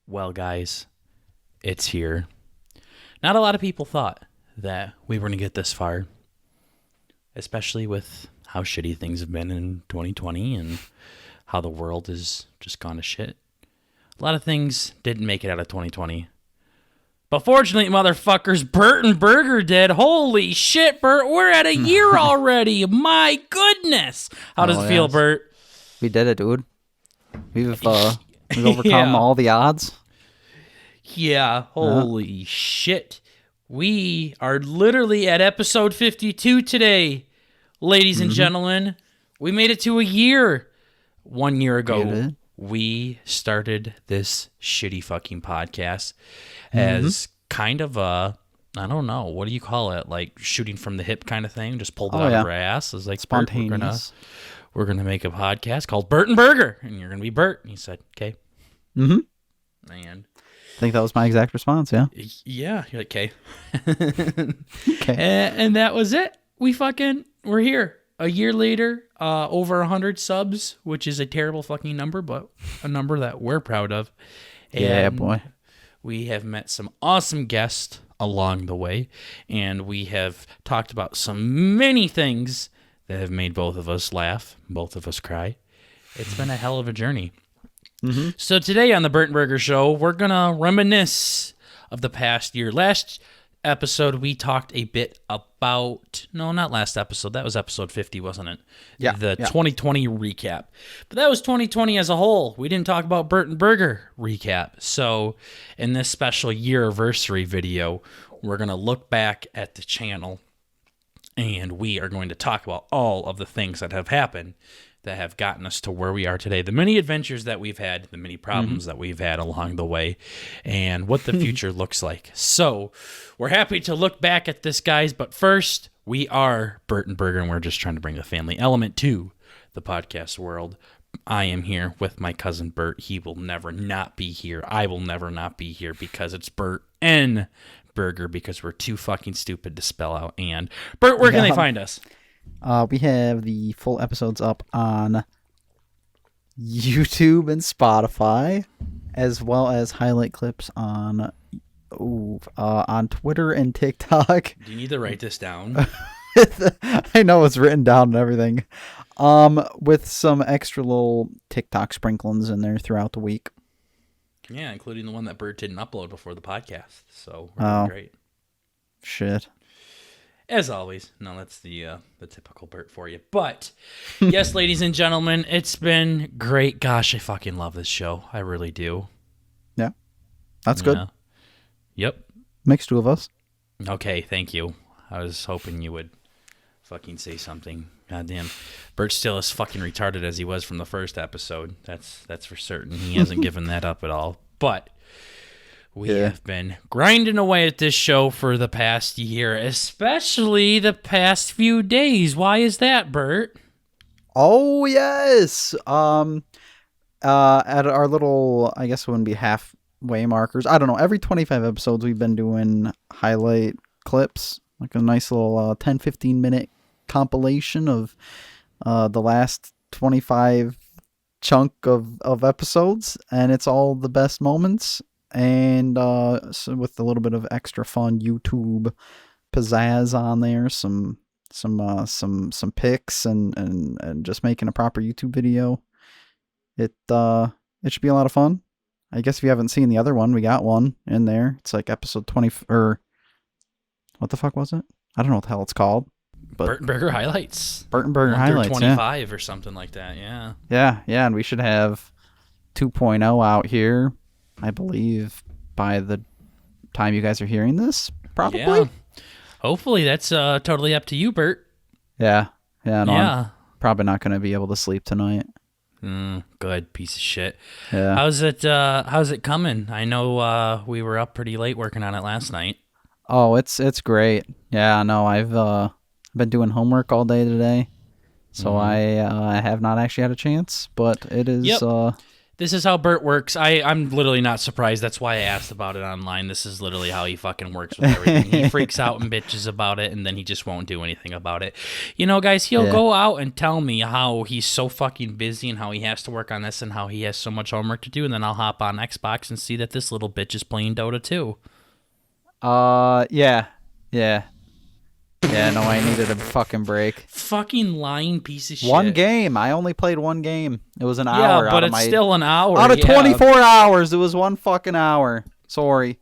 Well, guys, it's here. Not a lot of people thought that we were going to get this far, especially with how shitty things have been in 2020 and how the world has just gone to shit. A lot of things didn't make it out of 2020. But fortunately, motherfuckers, BurtnBurger did. Holy shit, Burt, we're at a year already. My goodness. How does it feel, Burt? We did it, dude. We've overcome all the odds. Yeah, holy shit. We are literally at episode 52 today, ladies and gentlemen. We made it to a year. 1 year ago, we started this shitty fucking podcast as kind of a, I don't know, what do you call it? Like shooting from the hip kind of thing. Just pulled it out of our ass. It was like, spontaneous. We're gonna make a podcast called BurtnBurger, and you're gonna be Burt. And he said, "Okay." And I think that was my exact response. Yeah. Yeah. You're like, "Okay." Okay. And that was it. We're here a year later. Over 100 subs, which is a terrible fucking number, but a number that we're proud of. And yeah, boy. We have met some awesome guests along the way, and we have talked about many things that have made both of us laugh, both of us cry. It's been a hell of a journey. So today on the BurtnBurger Show, we're going to reminisce of the past year. Last episode, we talked a bit about... No, not last episode. That was episode 50, wasn't it? Yeah. The 2020 recap. But that was 2020 as a whole. We didn't talk about BurtnBurger recap. So in this special year-aversary video, we're going to look back at the channel, and we are going to talk about all of the things that have happened that have gotten us to where we are today. The many adventures that we've had, the many problems that we've had along the way, and what the future looks like. So we're happy to look back at this, guys. But first, we are BurtnBurger, and we're just trying to bring a family element to the podcast world. I am here with my cousin Burt. He will never not be here. I will never not be here because it's Burt and Burger, because we're too fucking stupid to spell out. And Burt, where can they find us? We have the full episodes up on YouTube and Spotify, as well as highlight clips on Twitter and TikTok. Do you need to write this down? I know it's written down and everything. With some extra little TikTok sprinklings in there throughout the week. Yeah, including the one that Burt didn't upload before the podcast. So we're doing great. Shit. As always. No, that's the typical Burt for you. But yes, ladies and gentlemen, it's been great. Gosh, I fucking love this show. I really do. Yeah. That's good. Yep. Makes two of us. Okay, thank you. I was hoping you would fucking say something. Goddamn. Burt's still as fucking retarded as he was from the first episode. That's for certain. He hasn't given that up at all. But we have been grinding away at this show for the past year, especially the past few days. Why is that, Burt? Oh, yes. At our little, I guess it wouldn't be halfway markers. I don't know. Every 25 episodes, we've been doing highlight clips, like a nice little 10, 15 minute compilation of the last 25 chunk of episodes, and it's all the best moments, and so with a little bit of extra fun YouTube pizzazz on there, some pics, and just making a proper YouTube video. It should be a lot of fun. I guess if you haven't seen the other one, we got one in there. It's like episode 20, or what the fuck was it? I don't know what the hell it's called. BurtnBurger highlights. BurtnBurger highlights, 25 or something like that, yeah. Yeah, and we should have 2.0 out here, I believe, by the time you guys are hearing this, probably. Yeah. Hopefully, that's totally up to you, Burt. Yeah. I'm probably not going to be able to sleep tonight. Good piece of shit. Yeah. How's it coming? I know we were up pretty late working on it last night. Oh, it's great. Yeah, no, I've been doing homework all day today, so I have not actually had a chance, but it is This is how Burt works. I'm literally not surprised. That's why I asked about it online. This is literally how he fucking works with everything. He freaks out and bitches about it, and then he just won't do anything about it. You know, guys, he'll go out and tell me how he's so fucking busy and how he has to work on this and how he has so much homework to do, and then I'll hop on Xbox and see that this little bitch is playing Dota 2. Yeah. Yeah, no, I needed a fucking break. Fucking lying piece of shit. One game. I only played one game. It was an hour. Yeah, but it's still an hour. Out of 24 hours, it was 1 fucking hour. Sorry.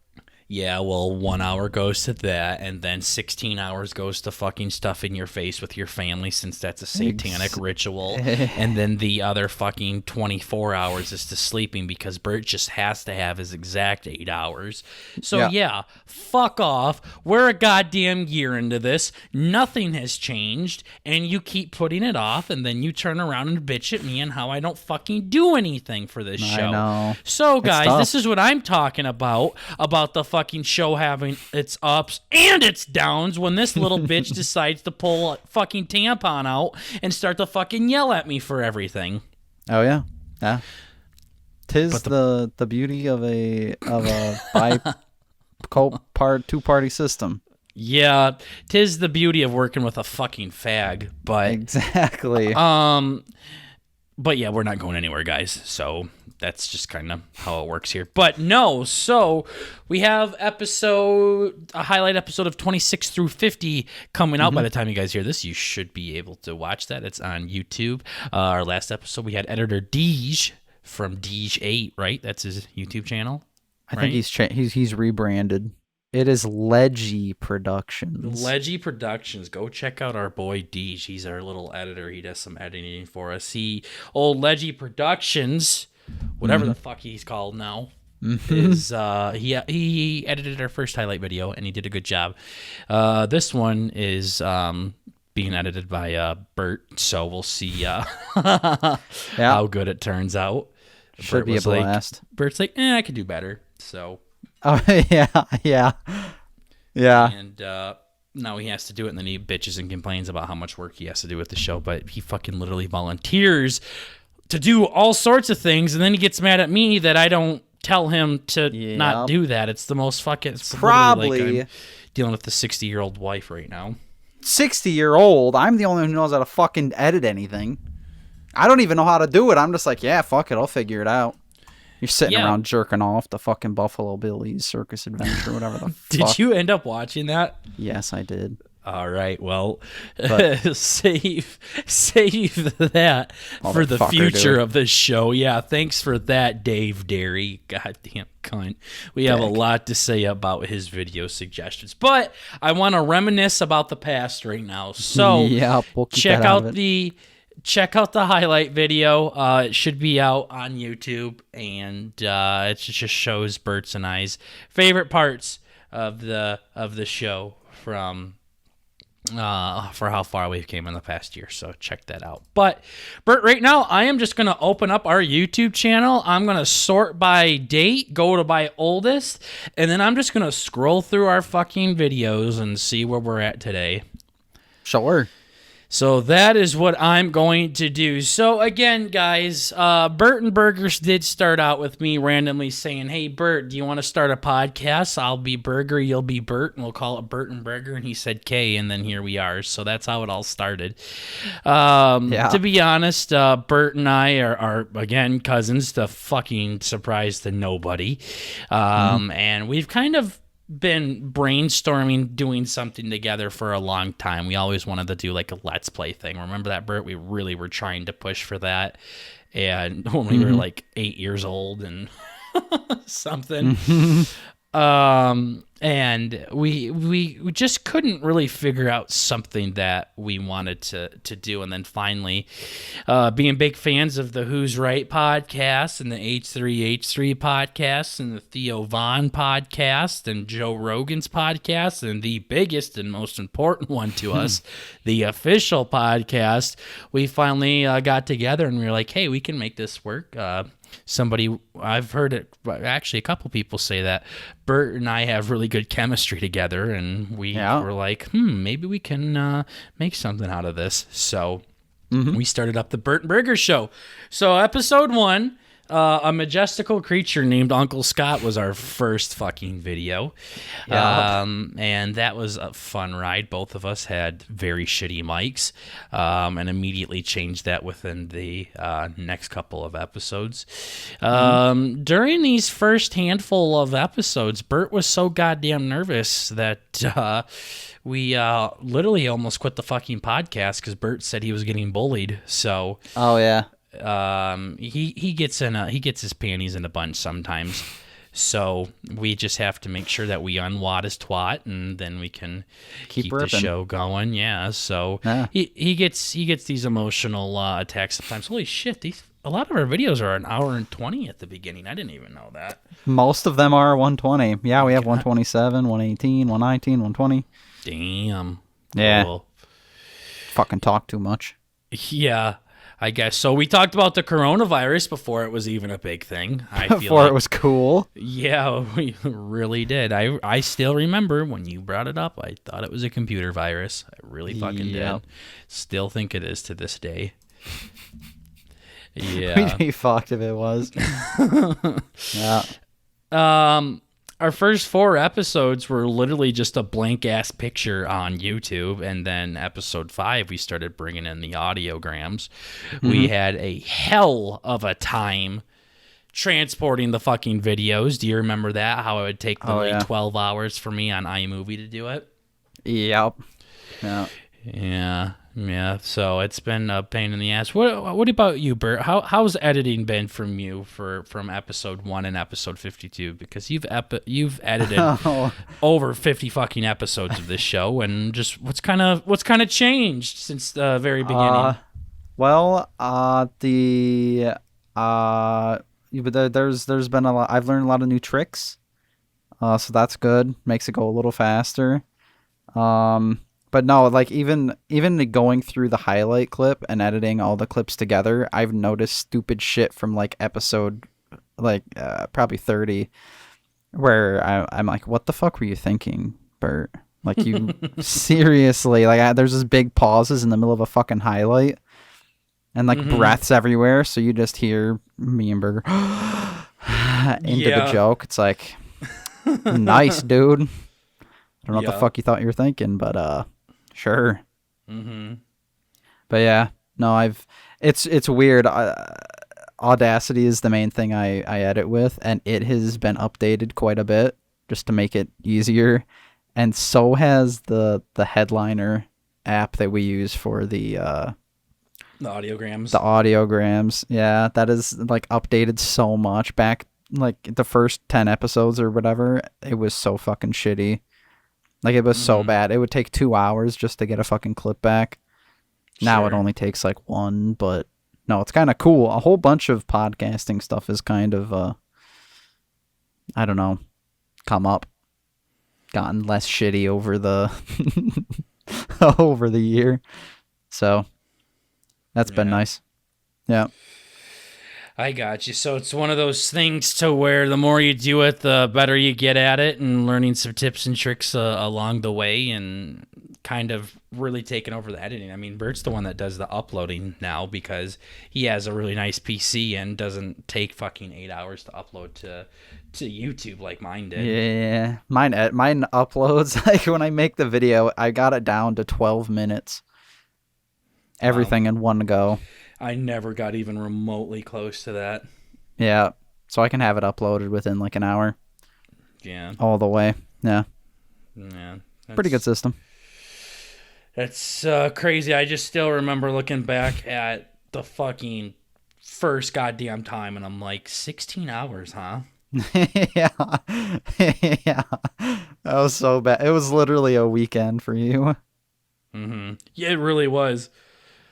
Yeah, well, 1 hour goes to that, and then 16 hours goes to fucking stuff in your face with your family, since that's a satanic ritual. And then the other fucking 24 hours is to sleeping, because Burt just has to have his exact 8 hours. So yeah, fuck off. We're a goddamn year into this. Nothing has changed, and you keep putting it off, and then you turn around and bitch at me and how I don't fucking do anything for this show. I know. So, guys, this is what I'm talking about the fucking show having its ups and its downs when this little bitch decides to pull a fucking tampon out and start to fucking yell at me for everything. Oh yeah. Tis the beauty of a two-party system. Yeah, 'tis the beauty of working with a fucking fag, but exactly. But yeah, we're not going anywhere, guys. So that's just kind of how it works here. But no, so we have a highlight episode of 26 through 50 coming out. By the time you guys hear this, you should be able to watch that. It's on YouTube. Our last episode, we had editor Deej from Deej8, right? That's his YouTube channel. I think he's rebranded. It is Leggy Productions. Leggy Productions. Go check out our boy Deej. He's our little editor. He does some editing for us. Old Leggy Productions, whatever the fuck he's called now, is he edited our first highlight video, and he did a good job. This one is being edited by Burt, so we'll see how good it turns out. Should be a blast. Burt's like, I could do better. So. Oh yeah. And now he has to do it, and then he bitches and complains about how much work he has to do with the show. But he fucking literally volunteers to do all sorts of things, and then he gets mad at me that I don't tell him to not do that. It's the most fucking. It's probably like I'm dealing with the 60-year-old wife right now. 60-year-old. I'm the only one who knows how to fucking edit anything. I don't even know how to do it. I'm just like, yeah, fuck it, I'll figure it out. You're sitting around jerking off the fucking Buffalo Billy's Circus Adventure, whatever the fuck. Did you end up watching that? Yes, I did. All right, well, save that for the future of this show. Yeah, thanks for that, Dave Derry. Goddamn cunt. We have a lot to say about his video suggestions, but I want to reminisce about the past right now. So we'll check out the highlight video. It should be out on YouTube, and it just shows Burt's and I's favorite parts of the show from for how far we've came in the past year. So check that out. But Burt, right now I am just gonna open up our YouTube channel. I'm gonna sort by date, go to by oldest, and then I'm just gonna scroll through our fucking videos and see where we're at today. Sure. So that is what I'm going to do. So again, guys, BurtnBurger did start out with me randomly saying, "Hey, Burt, do you want to start a podcast? I'll be Burger, you'll be Burt, and we'll call it BurtnBurger." And he said K, and then here we are. So that's how it all started. To be honest, Burt and I are again cousins, to fucking surprise to nobody. And we've kind of been brainstorming doing something together for a long time. We always wanted to do like a Let's Play thing. Remember that, Burt? We really were trying to push for that. And when we were like 8 years old and something. And we just couldn't really figure out something that we wanted to do. And then finally, being big fans of the Who's Right podcast and the H3H3 podcast and the Theo Von podcast and Joe Rogan's podcast and the biggest and most important one to us, the official podcast, we finally got together and we were like, hey, we can make this work. I've heard it, actually a couple people say that Burt and I have really good chemistry together, and we were like, maybe we can make something out of this. So we started up the BurtnBurger show. So episode 1, A majestical creature named Uncle Scott was our first fucking video. Yeah. And that was a fun ride. Both of us had very shitty mics, and immediately changed that within the next couple of episodes. During these first handful of episodes, Burt was so goddamn nervous that we literally almost quit the fucking podcast because Burt said he was getting bullied. So Oh yeah. he gets his panties in a bunch sometimes. So we just have to make sure that we unwad his twat, and then we can keep the show going. Yeah. So he gets these emotional attacks sometimes. Holy shit! A lot of our videos are an hour and 20 at the beginning. I didn't even know that. Most of them are 120. Yeah, we have 127, 118, 119, 120. Damn. Yeah. Cool. Fucking talk too much. Yeah. I guess so. We talked about the coronavirus before it was even a big thing. Before it was cool. Yeah, we really did. I still remember when you brought it up. I thought it was a computer virus. I really fucking did. Still think it is to this day. Yeah. We'd be fucked if it was. Yeah. Our first 4 episodes were literally just a blank ass picture on YouTube, and then episode 5 we started bringing in the audiograms. We had a hell of a time transporting the fucking videos. Do you remember that? How it would take literally 12 hours for me on iMovie to do it? Yep. Yeah. Yeah. So it's been a pain in the ass. What about you, Burt? How's editing been from you from episode 1 and episode 52? Because you've edited over 50 fucking episodes of this show, and just what's kind of changed since the very beginning? There's been a lot. I've learned a lot of new tricks, so that's good. Makes it go a little faster. But no, like even going through the highlight clip and editing all the clips together, I've noticed stupid shit from like episode probably 30, where I'm like, what the fuck were you thinking, Burt? Like, you seriously, like there's just big pauses in the middle of a fucking highlight, and like breaths everywhere, so you just hear me and Burger into the joke. It's like, nice, dude. I don't know what the fuck you thought you were thinking, but sure. But yeah, no, it's weird. Audacity is the main thing I edit with, and it has been updated quite a bit just to make it easier. And so has the Headliner app that we use for the audiograms. The audiograms, yeah, that is like updated so much. Back like the first 10 episodes or whatever, it was so fucking shitty. Like, it was so bad. It would take 2 hours just to get a fucking clip back. Now it only takes like 1, but no, it's kind of cool. A whole bunch of podcasting stuff is kind of, I don't know, gotten less shitty over the over the year. So that's been nice. Yeah. I got you. So it's one of those things to where the more you do it, the better you get at it, and learning some tips and tricks along the way, and kind of really taking over the editing. I mean, Bert's the one that does the uploading now because he has a really nice PC and doesn't take fucking 8 hours to upload to YouTube like mine did. Yeah, mine uploads, like when I make the video, I got it down to 12 minutes. Everything in one go. I never got even remotely close to that. Yeah, so I can have it uploaded within like an hour. Yeah. All the way. Yeah. Yeah. Pretty good system. That's crazy. I just still remember looking back at the fucking first goddamn time, and I'm like, 16 hours, huh? Yeah. Yeah. That was so bad. It was literally a weekend for you. Yeah, it really was.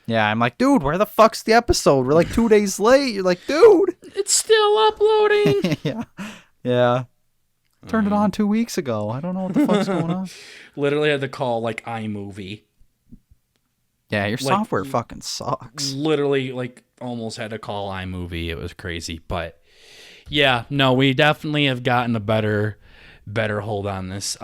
Yeah, I'm like, dude, where the fuck's the episode? We're like 2 days late. You're like, dude, it's still uploading. Yeah. Yeah. Turned it on 2 weeks ago. I don't know what the fuck's going on. Literally had to call like iMovie. Yeah, your software fucking sucks. Literally, like, almost had to call iMovie. It was crazy. But yeah, no, we definitely have gotten a better hold on this.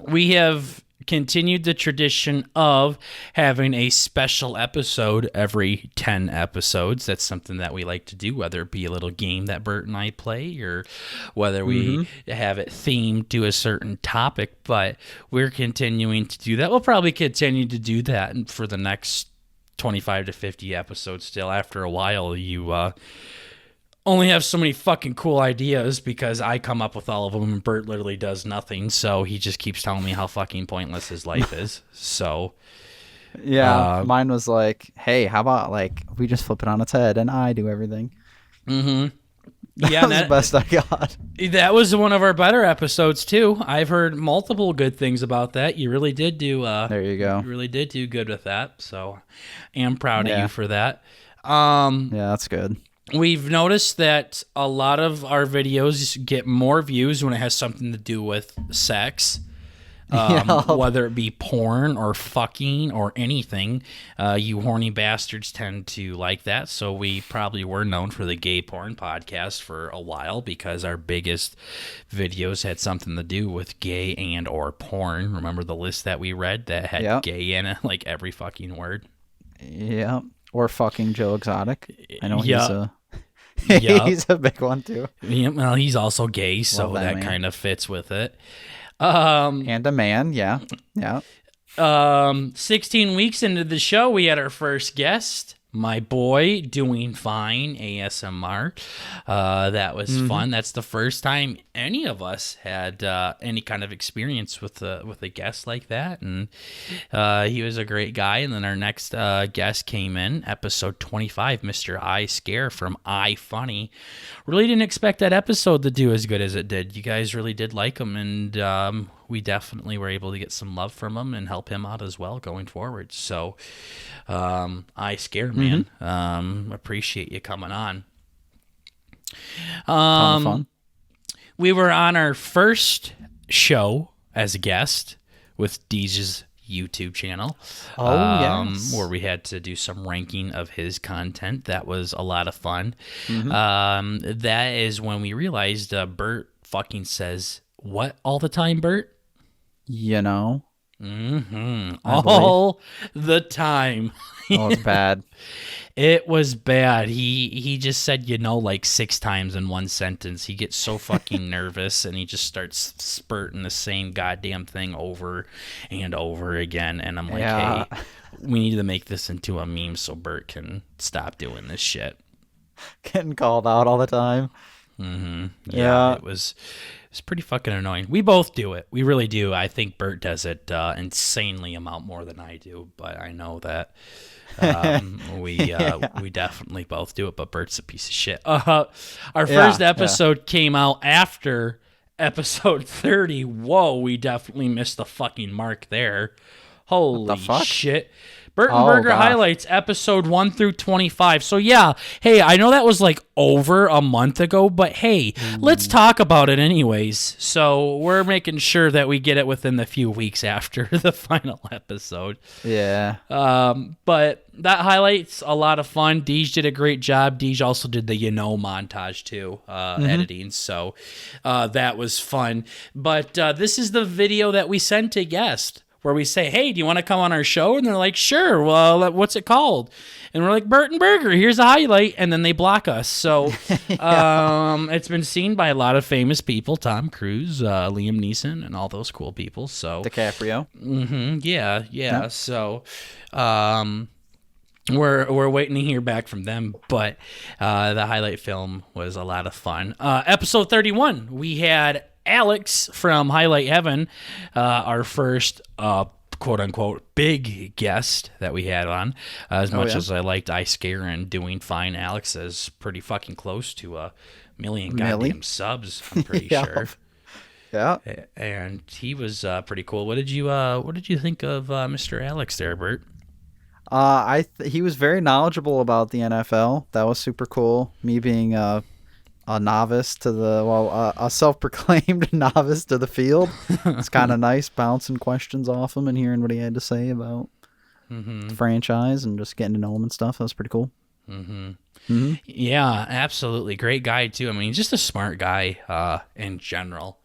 We have continued the tradition of having a special episode every 10 episodes. That's something that we like to do, whether it be a little game that Burt and I play or whether we have it themed to a certain topic. But we're continuing to do that. We'll probably continue to do that for the next 25 to 50 episodes still. After a while, you only have so many fucking cool ideas because I come up with all of them and Burt literally does nothing. So he just keeps telling me how fucking pointless his life is. So yeah, mine was like, hey, how about like we just flip it on its head and I do everything. Yeah, that was the best I got. That was one of our better episodes too. I've heard multiple good things about that. You really did do. There you go. You really did do good with that. So I'm proud of you for that. Yeah, that's good. We've noticed that a lot of our videos get more views when it has something to do with sex, whether it be porn or fucking or anything. You horny bastards tend to like that, so we probably were known for the gay porn podcast for a while because our biggest videos had something to do with gay and or porn. Remember the list that we read that had gay in it, like every fucking word? Yeah. Or fucking Joe Exotic. I know he's a big one too. Yeah, well, he's also gay, so that kind of fits with it. And a man, yeah. 16 weeks into the show, we had our first guest. My boy, Doing Fine, ASMR. That was fun. That's the first time any of us had any kind of experience with a guest like that, and he was a great guy. And then our next guest came in, episode 25, Mr. I Scare from I Funny. Really didn't expect that episode to do as good as it did. You guys really did like him, and we definitely were able to get some love from him and help him out as well going forward. So I Scare, man. Appreciate you coming on. Ton of fun. We were on our first show as a guest with Deej's YouTube channel. Yes. Where we had to do some ranking of his content. That was a lot of fun. That is when we realized Burt fucking says, what all the time, Burt? You know. All the time. Oh, it's bad. It was bad. He just said, like 6 times in one sentence. He gets so fucking nervous and he just starts spurting the same goddamn thing over and over again. And I'm like, hey, we need to make this into a meme so Burt can stop doing this shit. Getting called out all the time. Yeah, it was pretty fucking annoying. We both do it. We really do. I think Burt does it insanely amount more than I do, but I know that we definitely both do it, but Burt's a piece of shit. Our first episode came out after episode 30. Whoa, we definitely missed the fucking mark there. Holy shit. BurtnBurger highlights episode 1 through 25. So yeah, hey, I know that was like over a month ago, but hey, let's talk about it anyways. So we're making sure that we get it within the few weeks after the final episode. Yeah. But that highlights a lot of fun. Deej did a great job. Deej also did the montage too, editing. So that was fun. But this is the video that we sent to guest, where we say, hey, do you want to come on our show? And they're like, sure. Well, what's it called? And we're like, BurtnBurger, here's a highlight. And then they block us. So it's been seen by a lot of famous people, Tom Cruise, Liam Neeson, and all those cool people. So DiCaprio. Yeah. So we're waiting to hear back from them. But the highlight film was a lot of fun. Episode 31, we had Alex from Highlight Heaven, our first quote-unquote big guest that we had on. As much as I liked I Scare and Doing Fine, Alex is pretty fucking close to 1 million goddamn subs, I'm pretty sure. Yeah. And he was pretty cool. What did you think of Mr. Alex there, Burt? He was very knowledgeable about the NFL. That was super cool. Me being a novice to a self-proclaimed novice to the field. It's kind of nice bouncing questions off him and hearing what he had to say about the franchise and just getting to know him and stuff. That was pretty cool. Yeah, absolutely. Great guy too. I mean, he's just a smart guy in general.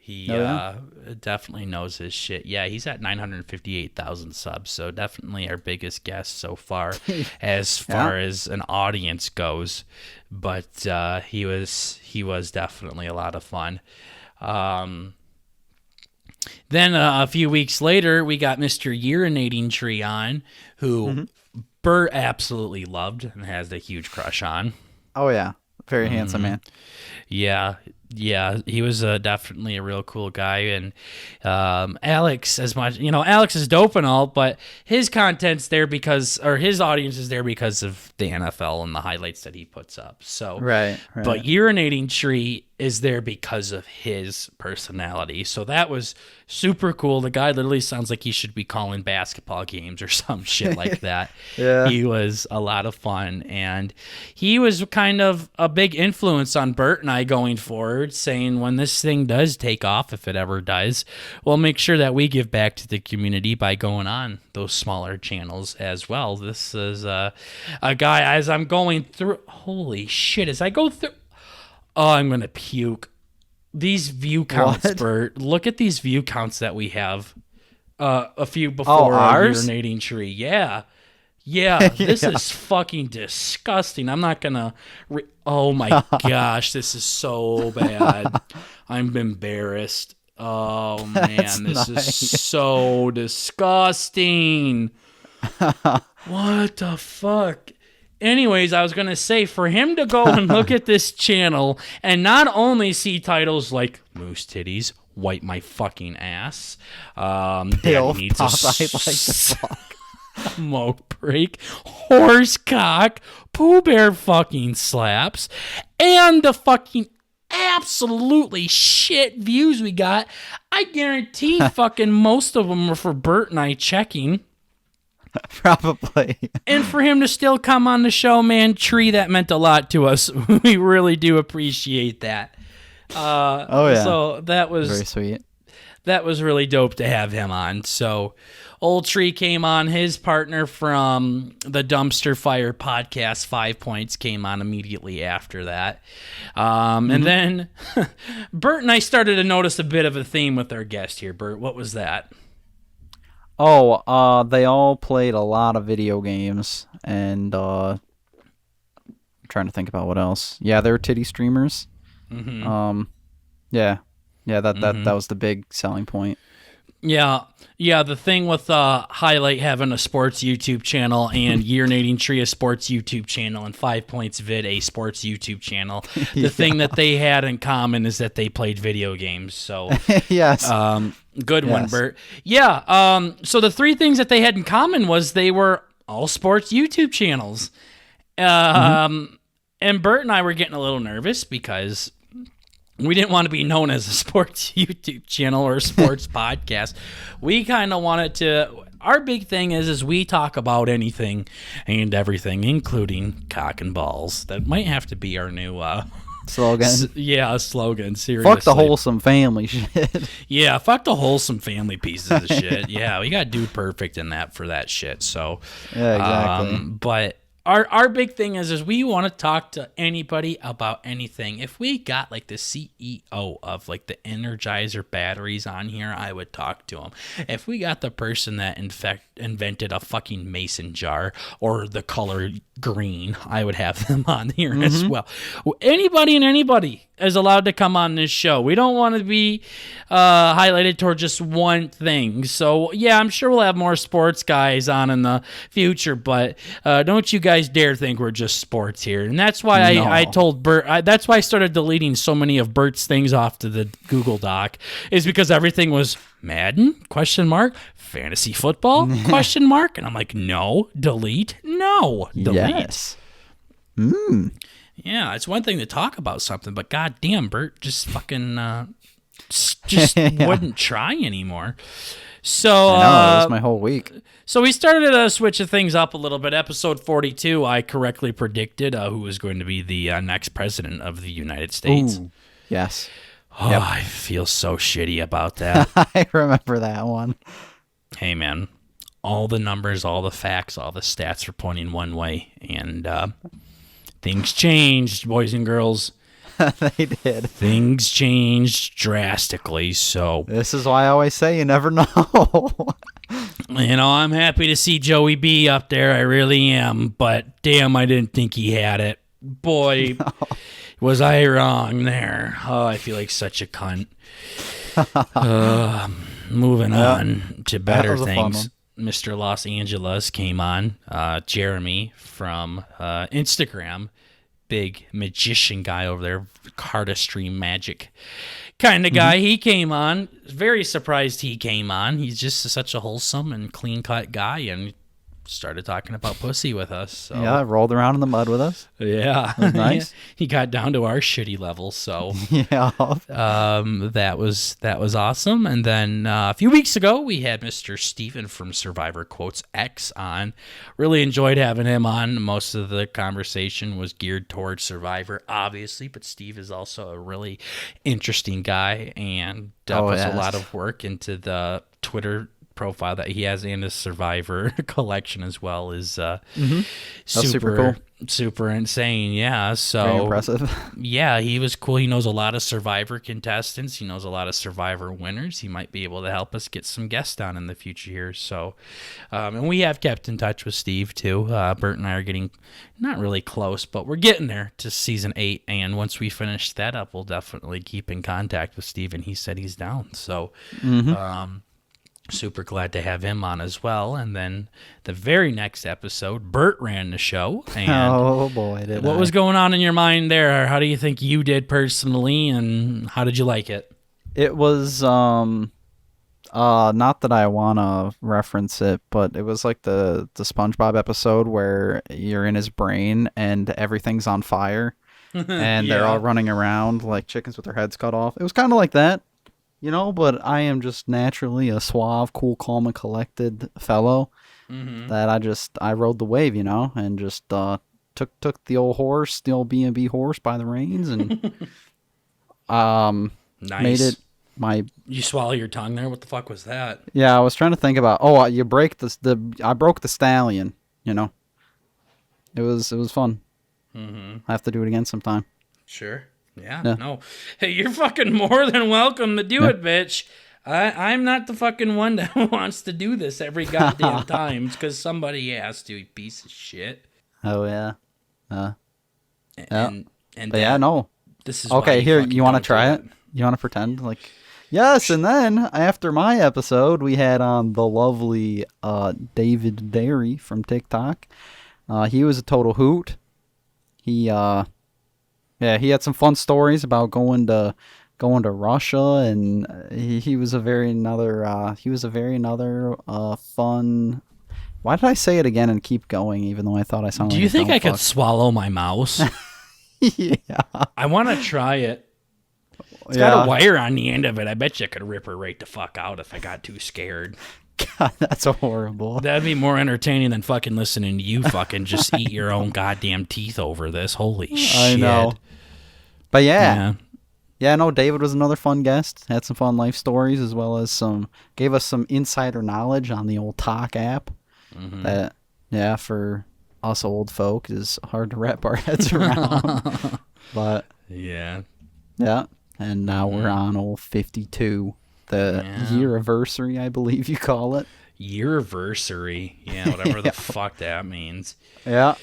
He Oh, yeah? definitely knows his shit. Yeah, he's at 958,000 subs, so definitely our biggest guest so far as far as an audience goes. But he was definitely a lot of fun. Then a few weeks later, we got Mr. Urinating Tree on, who Burt absolutely loved and has a huge crush on. Oh, yeah. Very handsome man. Yeah, he was definitely a real cool guy. And Alex, as much, Alex is dope and all, but his content's there his audience is there because of the NFL and the highlights that he puts up. So, Right. But Urinating Tree is there because of his personality. So that was super cool. The guy literally sounds like he should be calling basketball games or some shit like that. Yeah. He was a lot of fun, and he was kind of a big influence on Burt and I going forward, saying when this thing does take off, if it ever does, we'll make sure that we give back to the community by going on those smaller channels as well. This is a guy, as I'm going through, holy shit, as I go through, oh, I'm going to puke. These view counts, What? Burt. Look at these view counts that we have. A few before our ours? urinating tree. Yeah. Yeah, this is fucking disgusting. I'm not going to... oh, my gosh. This is so bad. I'm embarrassed. Oh, man. This is so disgusting. What the fuck? Anyways, I was going to say, for him to go and look at this channel and not only see titles like Moose Titties, Wipe My Fucking Ass, Bill Dad Needs a Popeye like the fuck. Smoke Break, Horse Cock, Pooh Bear fucking slaps, and the fucking absolutely shit views we got, I guarantee fucking most of them are for Burt and I checking. Probably. And for him to still come on the show, man, Tree, that meant a lot to us. We really do appreciate that. Oh, yeah. So that was Very sweet. That was really dope to have him on. So Old Tree came on. His partner from the Dumpster Fire podcast, 5 Points, came on immediately after that. And then Burt and I started to notice a bit of a theme with our guest here. Burt, what was that? Oh, they all played a lot of video games, and I'm trying to think about what else. Yeah, they were titty streamers. Yeah, that was the big selling point. Yeah. The thing with Highlight having a sports YouTube channel and Urinating Tree a sports YouTube channel and 5 Points Vid a sports YouTube channel, the thing that they had in common is that they played video games. So Yes. good one, Burt. Yeah. So the three things that they had in common was they were all sports YouTube channels. And Burt and I were getting a little nervous because we didn't want to be known as a sports YouTube channel or a sports podcast. We kind of wanted to... Our big thing is we talk about anything and everything, including cock and balls. That might have to be our new... slogan. A slogan, seriously. Fuck the wholesome family shit. Yeah, fuck the wholesome family pieces of shit. Yeah, we got Dude Perfect in that for that shit. So, Yeah, exactly. But our big thing is we want to talk to anybody about anything. If we got like the CEO of like the Energizer batteries on here, I would talk to him. If we got the person that invented a fucking mason jar or the color green, I would have them on here as well. Anybody and anybody is allowed to come on this show. We don't want to be highlighted toward just one thing. So yeah, I'm sure we'll have more sports guys on in the future, but don't you guys dare think we're just sports here. And that's why I told Burt, that's why I started deleting so many of Burt's things off to the Google Doc, is because everything was Madden, ? Fantasy football, ? And I'm like, no, delete, no, delete. Yes. Yeah, it's one thing to talk about something, but goddamn, Burt just fucking just wouldn't try anymore. So I know, that was my whole week. So we started to switch things up a little bit. Episode 42, I correctly predicted who was going to be the next president of the United States. Ooh, yes. Oh, yep. I feel so shitty about that. I remember that one. Hey, man, all the numbers, all the facts, all the stats are pointing one way, and things changed, boys and girls. They did. Things changed drastically, so This is why I always say you never know. I'm happy to see Joey B up there. I really am, but damn, I didn't think he had it. Boy, was I wrong there. Oh, I feel like such a cunt. Moving on to better things. Mr. Los Angeles came on. Jeremy from Instagram. Big magician guy over there, cardistry magic kind of guy. He came on. Very surprised he came on. He's just such a wholesome and clean cut guy, and started talking about pussy with us. So. Yeah, rolled around in the mud with us. Yeah, that was nice. He got down to our shitty level. So yeah, that was awesome. And then a few weeks ago, we had Mr. Steven from Survivor Quotes X on. Really enjoyed having him on. Most of the conversation was geared towards Survivor, obviously, but Steve is also a really interesting guy and puts a lot of work into the Twitter profile that he has and his Survivor collection as well is super cool, super insane. Yeah, so very impressive. Yeah, he was cool. He knows a lot of Survivor contestants. He knows a lot of Survivor winners. He might be able to help us get some guests on in the future here. So, and we have kept in touch with Steve too. Burt and I are getting not really close, but we're getting there to season 8. And once we finish that up, we'll definitely keep in contact with Steve. And he said he's down. So, super glad to have him on as well. And then the very next episode, Burt ran the show. And oh boy, what was going on in your mind there? How do you think you did personally, and how did you like it? It was not that I want to reference it, but it was like the SpongeBob episode where you're in his brain and everything's on fire and they're all running around like chickens with their heads cut off. It was kind of like that. But I am just naturally a suave, cool, calm, and collected fellow that I rode the wave, and just took the old horse, the old B&B horse by the reins and nice. Made it my... You swallow your tongue there? What the fuck was that? Yeah, I was trying to think about, you break I broke the stallion, It was fun. I have to do it again sometime. Sure. Yeah, no. Hey, you're fucking more than welcome to do it, bitch. I'm not the fucking one that wants to do this every goddamn time. It's because somebody has to, you piece of shit. Oh, yeah. And no. This is okay, here, you want to try it? You want to pretend? Like, yes, and then after my episode, we had on the lovely David Derry from TikTok. He was a total hoot. He had some fun stories about going to Russia, and he was a very fun. Why did I say it again and keep going, even though I thought I sounded? Do you think I could swallow my mouse? Yeah, I want to try it. It's got a wire on the end of it. I bet you I could rip her right the fuck out if I got too scared. God, that's horrible. That'd be more entertaining than fucking listening to you fucking just eat your own goddamn teeth over this. Holy shit. I know. But yeah, no, David was another fun guest. Had some fun life stories, as well as gave us some insider knowledge on the old Talk app. That, for us old folk is hard to wrap our heads around. But yeah. And now we're on old 52, the year-aversary, I believe you call it. Year-aversary, whatever the fuck that means. Yeah.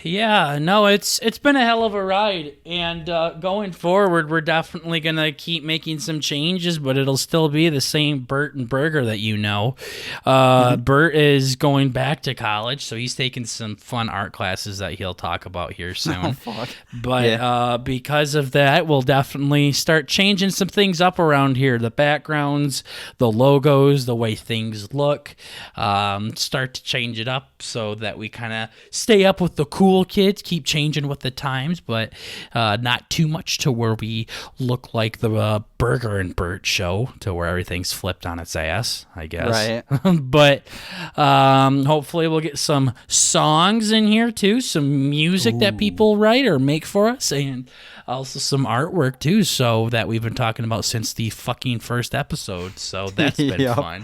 Yeah, no, it's been a hell of a ride, and going forward, we're definitely going to keep making some changes, but it'll still be the same BurtnBurger that you know. Burt is going back to college, so he's taking some fun art classes that he'll talk about here soon. Oh, fuck. But because of that, we'll definitely start changing some things up around here. The backgrounds, the logos, the way things look, start to change it up so that we kind of stay up with the cool kids, keep changing with the times, but not too much to where we look like the Burger and Burt show, to where everything's flipped on its ass, I guess. Right. But hopefully we'll get some songs in here too, some music that people write or make for us, and also some artwork too, so that we've been talking about since the fucking first episode. So that's been fun.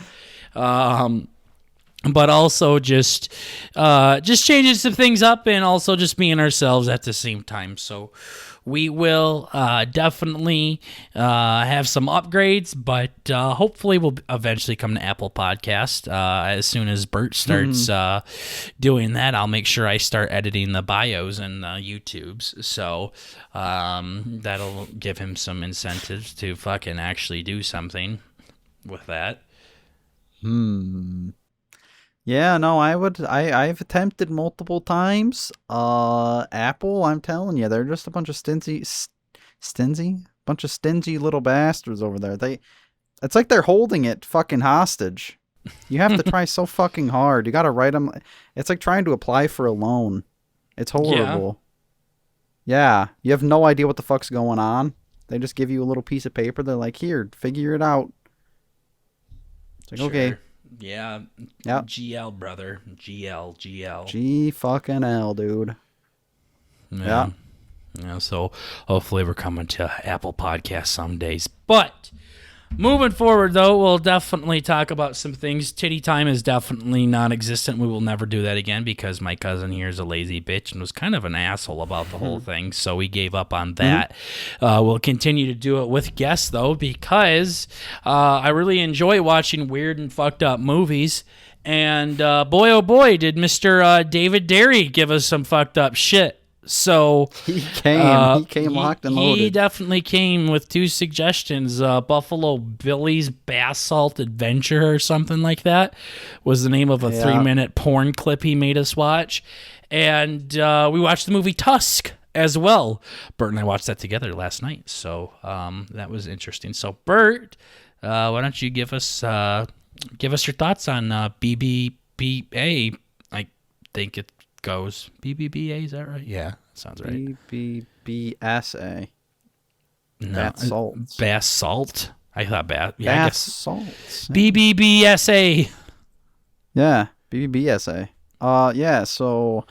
But also just changing some things up, and also just being ourselves at the same time. So we will definitely have some upgrades, but hopefully we'll eventually come to Apple Podcast. As soon as Burt starts doing that, I'll make sure I start editing the bios and YouTubes. So that'll give him some incentives to fucking actually do something with that. Yeah, no, I've attempted multiple times. Apple, I'm telling you, they're just a bunch of stingy little bastards over there. It's like they're holding it fucking hostage. You have to try so fucking hard. You got to write them. It's like trying to apply for a loan. It's horrible. Yeah, you have no idea what the fuck's going on. They just give you a little piece of paper. They're like, here, figure it out. It's like, okay. Yeah. Yep. GL, brother. GL. G fucking L, dude. Yeah. Yeah, so hopefully we're coming to Apple Podcasts some days. But moving forward, though, we'll definitely talk about some things. Titty time is definitely non-existent. We will never do that again because my cousin here is a lazy bitch and was kind of an asshole about the whole thing, so we gave up on that. We'll continue to do it with guests, though, because I really enjoy watching weird and fucked up movies. And boy, oh boy, did Mr. David Derry give us some fucked up shit. So he came locked and loaded. He definitely came with 2 suggestions. Buffalo Billy's Bath Salt Adventure or something like that was the name of a 3-minute porn clip he made us watch. And we watched the movie Tusk as well. Burt and I watched that together last night. So that was interesting. So Burt, why don't you give us your thoughts on BBBA? I think it goes BBBA, is that right? Yeah, sounds right. BBBSA. No, Bath salts. Bath salt. I thought bath. Yeah, Bath I guess salts. BBBSA. Yeah, BBBSA. Yeah. So,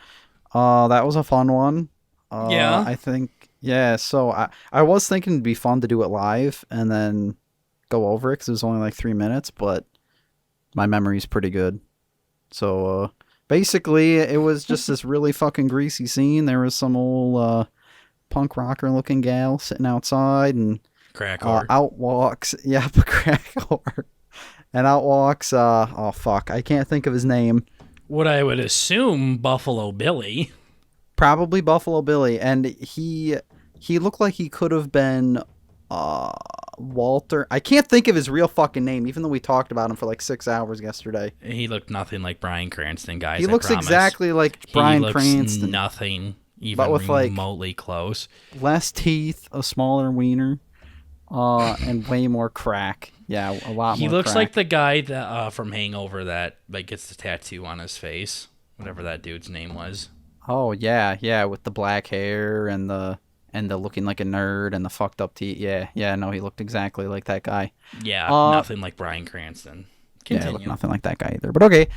that was a fun one. Yeah. I think. Yeah. So I was thinking it'd be fun to do it live and then go over it because it was only like 3 minutes, but my memory's pretty good. So. Basically, it was just this really fucking greasy scene. There was some old punk rocker looking gal sitting outside, and crack whore. Out walks, crack whore. And out walks, oh fuck, I can't think of his name. What I would assume Buffalo Billy. Probably Buffalo Billy, and he looked like he could have been Walter. I can't think of his real fucking name, even though we talked about him for like 6 hours yesterday. He looked nothing like Bryan Cranston, guys. He looks exactly like Bryan Cranston. Nothing even but with remotely close. Less teeth, a smaller wiener, and way more crack. Yeah, a lot more. He looks crack. like the guy that from Hangover that like gets the tattoo on his face, whatever that dude's name was. Oh yeah, with the black hair and the looking like a nerd and the fucked up teeth. Yeah, no, he looked exactly like that guy. Yeah, nothing like Bryan Cranston. Continue. Yeah, looked nothing like that guy either. But okay.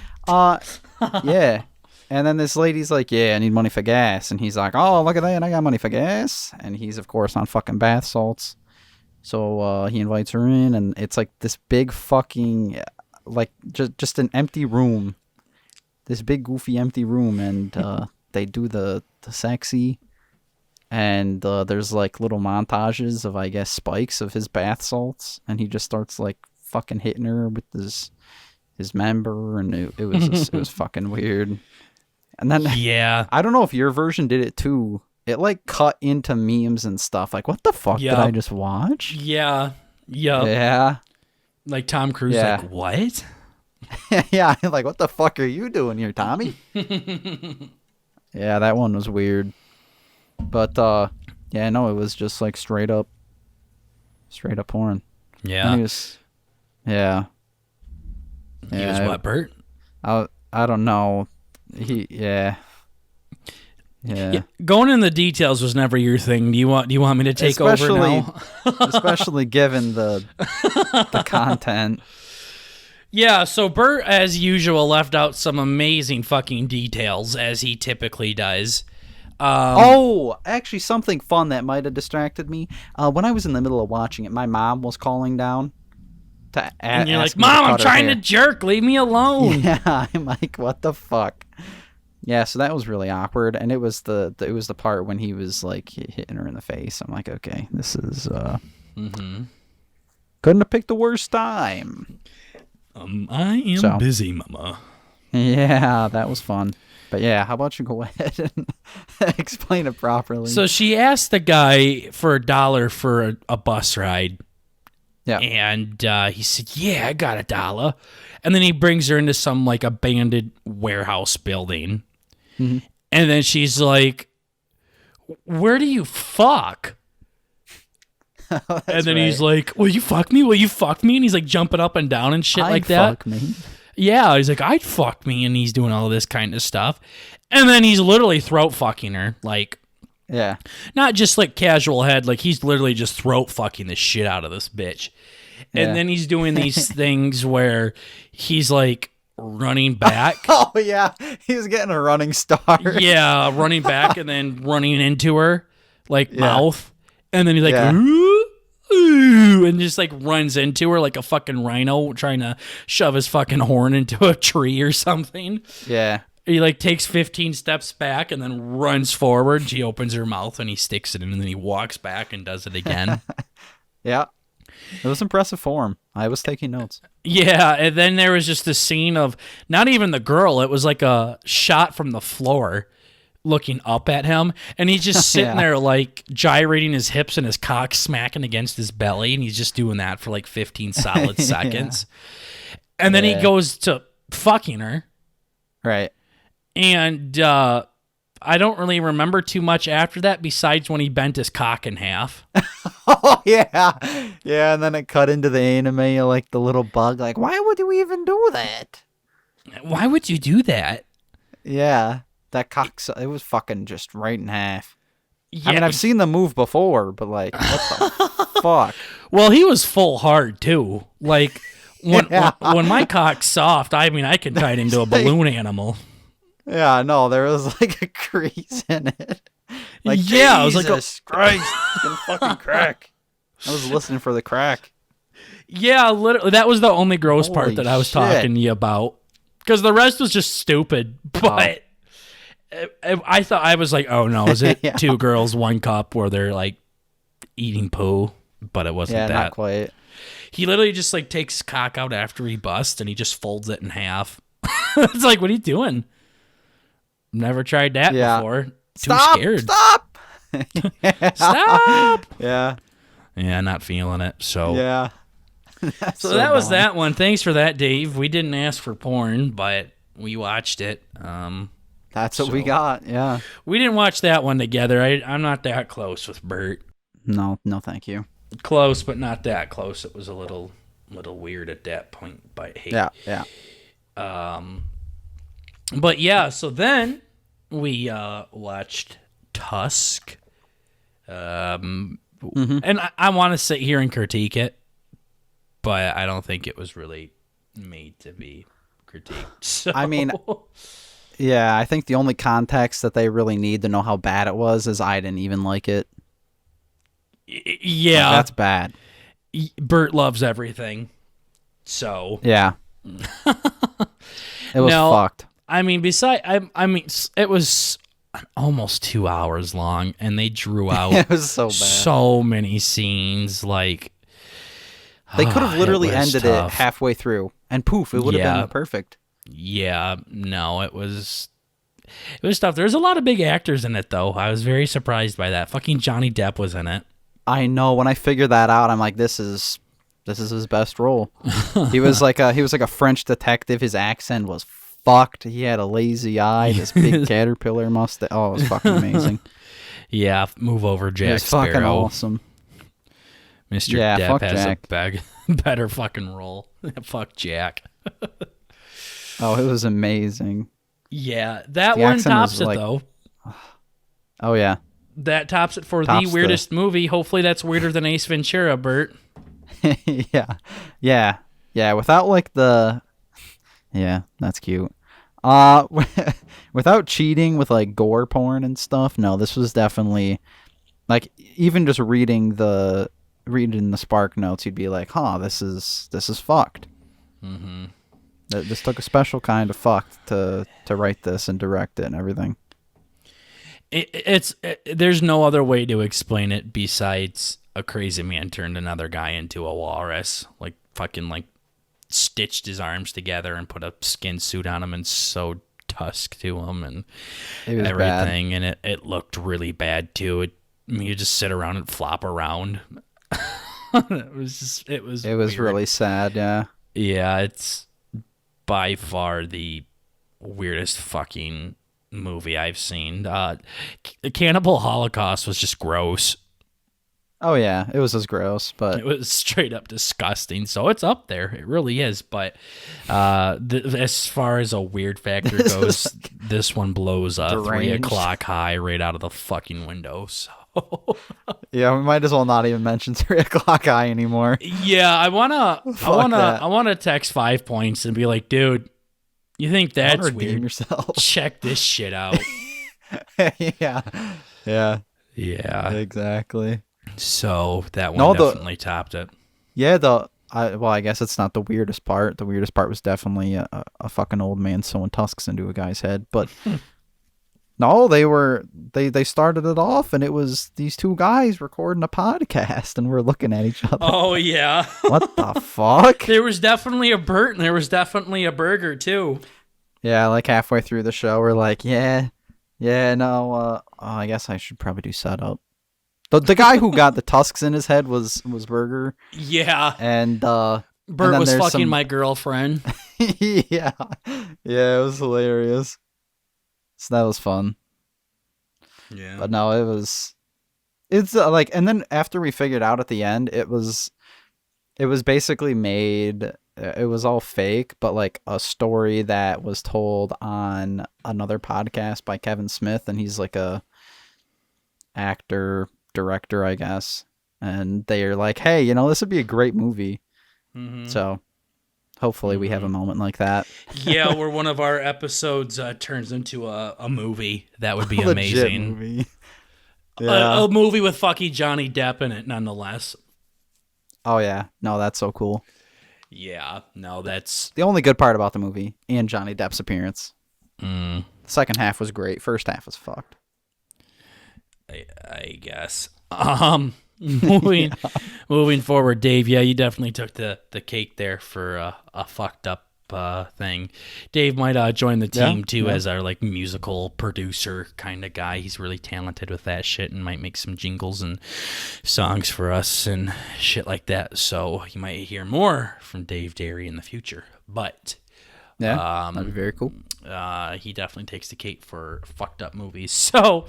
Yeah. And then this lady's like, yeah, I need money for gas. And he's like, oh, look at that, I got money for gas. And he's, of course, on fucking bath salts. So he invites her in, and it's like this big fucking, like, just an empty room. This big, goofy, empty room. And they do the sexy. And there's like little montages of, I guess, spikes of his bath salts, and he just starts like fucking hitting her with his member, and it was just, it was fucking weird. And then I don't know if your version did it too. It like cut into memes and stuff. Like, what the fuck did I just watch? Yeah. Like Tom Cruise, like what? Yeah, like what the fuck are you doing here, Tommy? Yeah, that one was weird. But yeah, no, it was just like straight up porn. Yeah. And he was, yeah. He was what, Burt? I don't know. Yeah. Going in the details was never your thing. Do you want me to take over now? Especially given the content. Yeah, so Burt, as usual, left out some amazing fucking details, as he typically does. Actually, something fun that might have distracted me. When I was in the middle of watching it, my mom was calling down to and you're like, Mom, I'm trying to jerk. Leave me alone. Yeah, I'm like, what the fuck? Yeah, so that was really awkward, and it was the part when he was like hitting her in the face. I'm like, okay, this is couldn't have picked the worst time. I am busy, mama. Yeah, that was fun. But yeah, how about you go ahead and explain it properly? So she asked the guy for $1 for a bus ride. Yeah. And he said, yeah, I got $1. And then he brings her into some like abandoned warehouse building. Mm-hmm. And then she's like, where do you fuck? And then he's like, will you fuck me? Will you fuck me? And he's like jumping up and down and shit like that. Fuck me. Yeah, he's like, I'd fuck me. And he's doing all this kind of stuff. And then he's literally throat fucking her. Like, yeah. Not just like casual head. Like, he's literally just throat fucking the shit out of this bitch. And then he's doing these things where he's like running back. Oh, yeah. He's getting a running start. Yeah, running back and then running into her, like mouth. And then he's like, ooh, and just like runs into her like a fucking rhino trying to shove his fucking horn into a tree or something. Yeah. He like takes 15 steps back and then runs forward. She opens her mouth and he sticks it in and then he walks back and does it again. Yeah. It was impressive form. I was taking notes. Yeah, and then there was just a scene of not even the girl. It was like a shot from the floor looking up at him, and he's just sitting there like gyrating his hips and his cock smacking against his belly, and he's just doing that for like 15 solid seconds. And then he goes to fucking her. Right. And I don't really remember too much after that besides when he bent his cock in half. Oh, yeah. Yeah, and then it cut into the anime, like the little bug. Like, why would you even do that? Why would you do that? Yeah. That cock, it was fucking just right in half. Yeah. I mean, I've seen the move before, but like, what the fuck? Well, he was full hard, too. Like, when my cock's soft, I mean, I can tie it into a balloon animal. Yeah, no, there was like a crease in it. Like, yeah, I was like, Jesus Christ, it's gonna fucking crack. I was listening for the crack. Yeah, literally, that was the only gross Holy part that I was shit. talking to you about. Because the rest was just stupid. But I thought, I was like, oh no, is it 2 girls, 1 cup where they're like eating poo? But it wasn't that. Not quite. He literally just like takes his cock out after he busts and he just folds it in half. It's like, what are you doing? Never tried that before. Too scared. Stop! Stop! Yeah. Yeah, not feeling it. So Yeah. So that was that one. Thanks for that, Dave. We didn't ask for porn, but we watched it. That's what we got. Yeah. We didn't watch that one together. I'm not that close with Burt. No, thank you. Close, but not that close. It was a little weird at that point. But hey. Yeah. But yeah, so then we watched Tusk. And I want to sit here and critique it, but I don't think it was really made to be critiqued. So. I mean, yeah, I think the only context that they really need to know how bad it was is I didn't even like it. Yeah. Like, that's bad. Burt loves everything. So. Yeah. It was fucked. I mean, I mean, it was almost 2 hours long, and they drew out it was so bad. So many scenes. Like, they could have literally ended it halfway through, and poof, it would have been perfect. Yeah, no, it was tough. There's a lot of big actors in it, though. I was very surprised by that. Fucking Johnny Depp was in it. I know. When I figured that out, I'm like, this is his best role. He was like a French detective. His accent was fucked. He had a lazy eye, this big caterpillar mustache. Oh, it was fucking amazing. Yeah, move over, Jack it was Sparrow. Fucking awesome. Mr. Depp has Jack. A better fucking role. Fuck Jack. Oh, it was amazing. Yeah, that one tops it, though. Oh, yeah. That tops it for the weirdest movie. Hopefully that's weirder than Ace Ventura, Burt. Yeah. Without like the... Yeah, that's cute. Without cheating with like gore porn and stuff, no, this was definitely... Like, even just reading the Spark notes, you'd be like, huh, this is fucked. Mm-hmm. This took a special kind of fuck to write this and direct it and everything. There's no other way to explain it besides a crazy man turned another guy into a walrus, like fucking like stitched his arms together and put a skin suit on him and sewed tusk to him and everything. Bad. And it looked really bad too. You just sit around and flop around. It was weird. Really sad. Yeah. Yeah. It's by far the weirdest fucking movie I've seen. Cannibal Holocaust was just gross. Oh yeah, it was as gross, but it was straight up disgusting. So it's up there, it really is. But as far as a weird factor goes, this one blows a 3 o'clock high right out of the fucking window. So yeah, we might as well not even mention 3 o'clock high anymore. Yeah, I wanna text 5 points and be like, dude, you think that's weird? Yourself. Check this shit out. Yeah, exactly. So that one definitely topped it. Yeah, I guess it's not the weirdest part. The weirdest part was definitely a fucking old man sewing tusks into a guy's head. But no, they started it off, and it was these two guys recording a podcast, and we're looking at each other. Oh yeah, what the fuck? There was definitely a Burt, and there was definitely a burger too. Yeah, like halfway through the show, we're like, no, I guess I should probably do setup. The guy who got the tusks in his head was Burger. Yeah. And Burt was fucking my girlfriend. Yeah, it was hilarious. So that was fun. Yeah. But no, it's like, and then after we figured out at the end, it was basically made, it was all fake, but like a story that was told on another podcast by Kevin Smith, and he's like a actor, director, I guess, and they're like, hey, this would be a great movie. Mm-hmm. So hopefully we have a moment like that. Yeah, where one of our episodes turns into a movie. That would be amazing. Movie. Yeah. A movie with fucking Johnny Depp in it, nonetheless. Oh yeah, no, that's so cool. Yeah, no, that's the only good part about the movie, and Johnny Depp's appearance. The second half was great. First half was fucked. I guess. Moving forward, Dave. Yeah, you definitely took the cake there for a fucked up thing. Dave might join the team too as our like musical producer kind of guy. He's really talented with that shit and might make some jingles and songs for us and shit like that. So you might hear more from Dave Derry in the future. But that'd be very cool. He definitely takes the cake for fucked up movies. So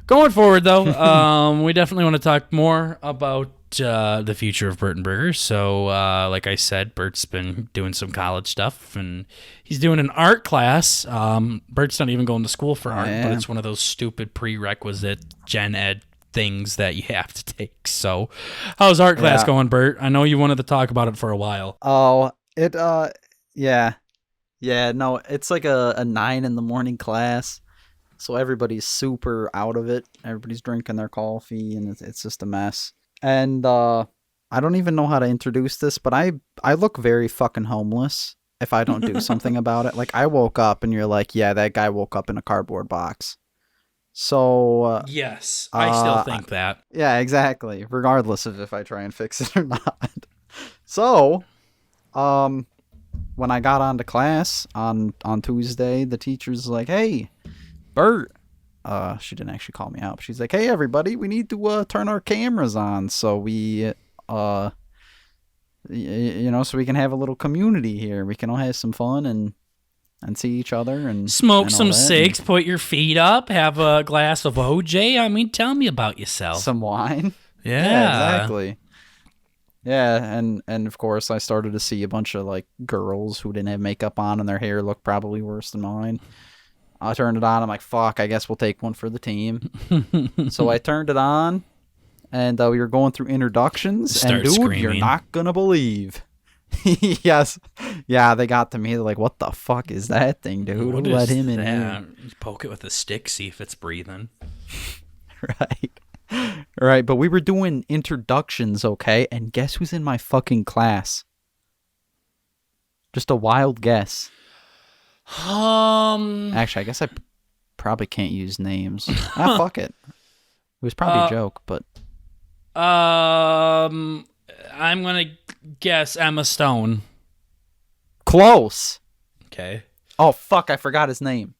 going forward, though, we definitely want to talk more about the future of BurtnBurger. So like I said, Burt's been doing some college stuff, and he's doing an art class. Burt's not even going to school for art, but it's one of those stupid prerequisite gen ed things that you have to take. So how's art class going, Burt? I know you wanted to talk about it for a while. Oh, Yeah, no, it's like a 9 a.m. class, so everybody's super out of it. Everybody's drinking their coffee, and it's just a mess. And I don't even know how to introduce this, but I look very fucking homeless if I don't do something about it. Like, I woke up, and you're like, yeah, that guy woke up in a cardboard box. So yes, I still think that. Yeah, exactly. Regardless of if I try and fix it or not. So, when I got on to class on Tuesday, the teacher's like, hey, Burt. She didn't actually call me out. She's like, hey, everybody, we need to turn our cameras on so we, so we can have a little community here. We can all have some fun and see each other and smoke some cigs, put your feet up, have a glass of OJ. I mean, tell me about yourself. Some wine. Yeah, exactly. Yeah, and of course I started to see a bunch of like girls who didn't have makeup on and their hair looked probably worse than mine. I turned it on. I'm like, fuck, I guess we'll take one for the team. So I turned it on, and we were going through introductions. And dude, screaming. You're not gonna believe. Yes, yeah, they got to me. They're like, what the fuck is that thing, dude? Who let him in here? Poke it with a stick, see if it's breathing. Right, but we were doing introductions, okay? And guess who's in my fucking class? Just a wild guess. Um, Actually, I guess I probably can't use names. Fuck it. It was probably a joke, but I'm gonna guess Emma Stone. close. Okay. Oh fuck! I forgot his name.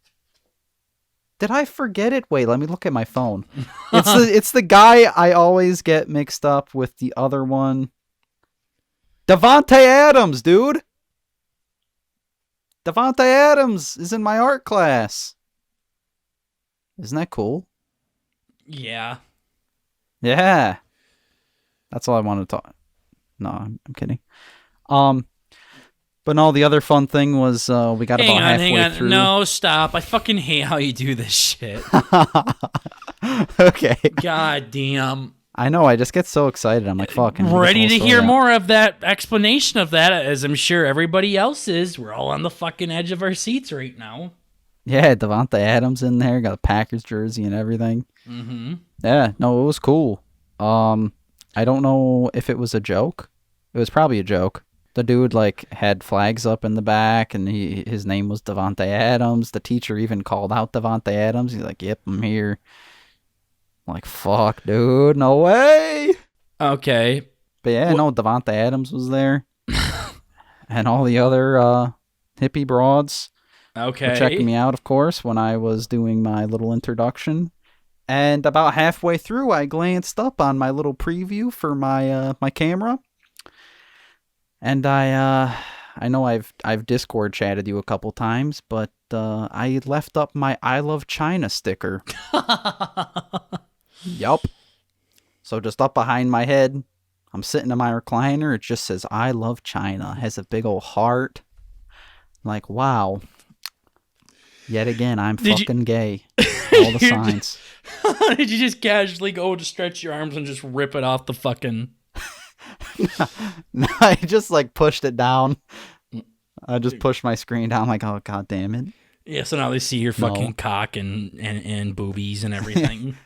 Did I forget it? Wait, let me look at my phone. It's the guy I always get mixed up with the other one. Davante Adams, dude. Davante Adams is in my art class. Isn't that cool? Yeah. Yeah. That's all I wanted to talk. No, I'm kidding. But no, the other fun thing was we got about halfway through. No, stop. I fucking hate how you do this shit. Okay. God damn. I know, I just get so excited. I'm like, fucking ready to hear more of that explanation of that, as I'm sure everybody else is. We're all on the fucking edge of our seats right now. Yeah, Davante Adams in there, got a Packers jersey and everything. Mm-hmm. Yeah, no, it was cool. I don't know if it was a joke. It was probably a joke. The dude like had flags up in the back, and his name was Davante Adams. The teacher even called out Davante Adams. He's like, "Yep, I'm here." I'm like, fuck, dude, no way. Okay. But yeah, no, Davante Adams was there, and all the other hippie broads were checking me out, of course, when I was doing my little introduction. And about halfway through, I glanced up on my little preview for my my camera, and I know I've Discord chatted you a couple times, but I left up my I Love China sticker. Yup. So just up behind my head, I'm sitting in my recliner. It just says I Love China. It has a big old heart. I'm like, wow. Yet again, I'm fucking gay. All the signs. Did you just casually go to stretch your arms and just rip it off the fucking... No, I just like pushed it down. I just pushed my screen down like, oh, god damn it. Yeah, so now they see your fucking cock and boobies and everything.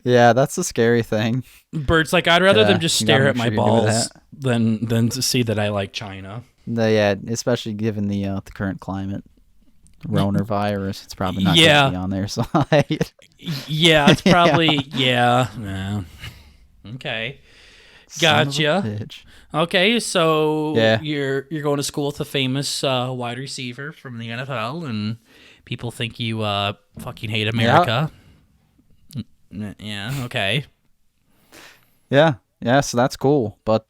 Yeah, that's the scary thing. Bert's like, I'd rather them just stare at my balls than to see that I like China. Yeah, especially given the current climate. Rona virus, it's probably not going to be on their side. Yeah, it's probably, yeah. Okay. Gotcha. Okay, so you're going to school with a famous wide receiver from the NFL, and people think you fucking hate America. Yeah, okay. Yeah, so that's cool. But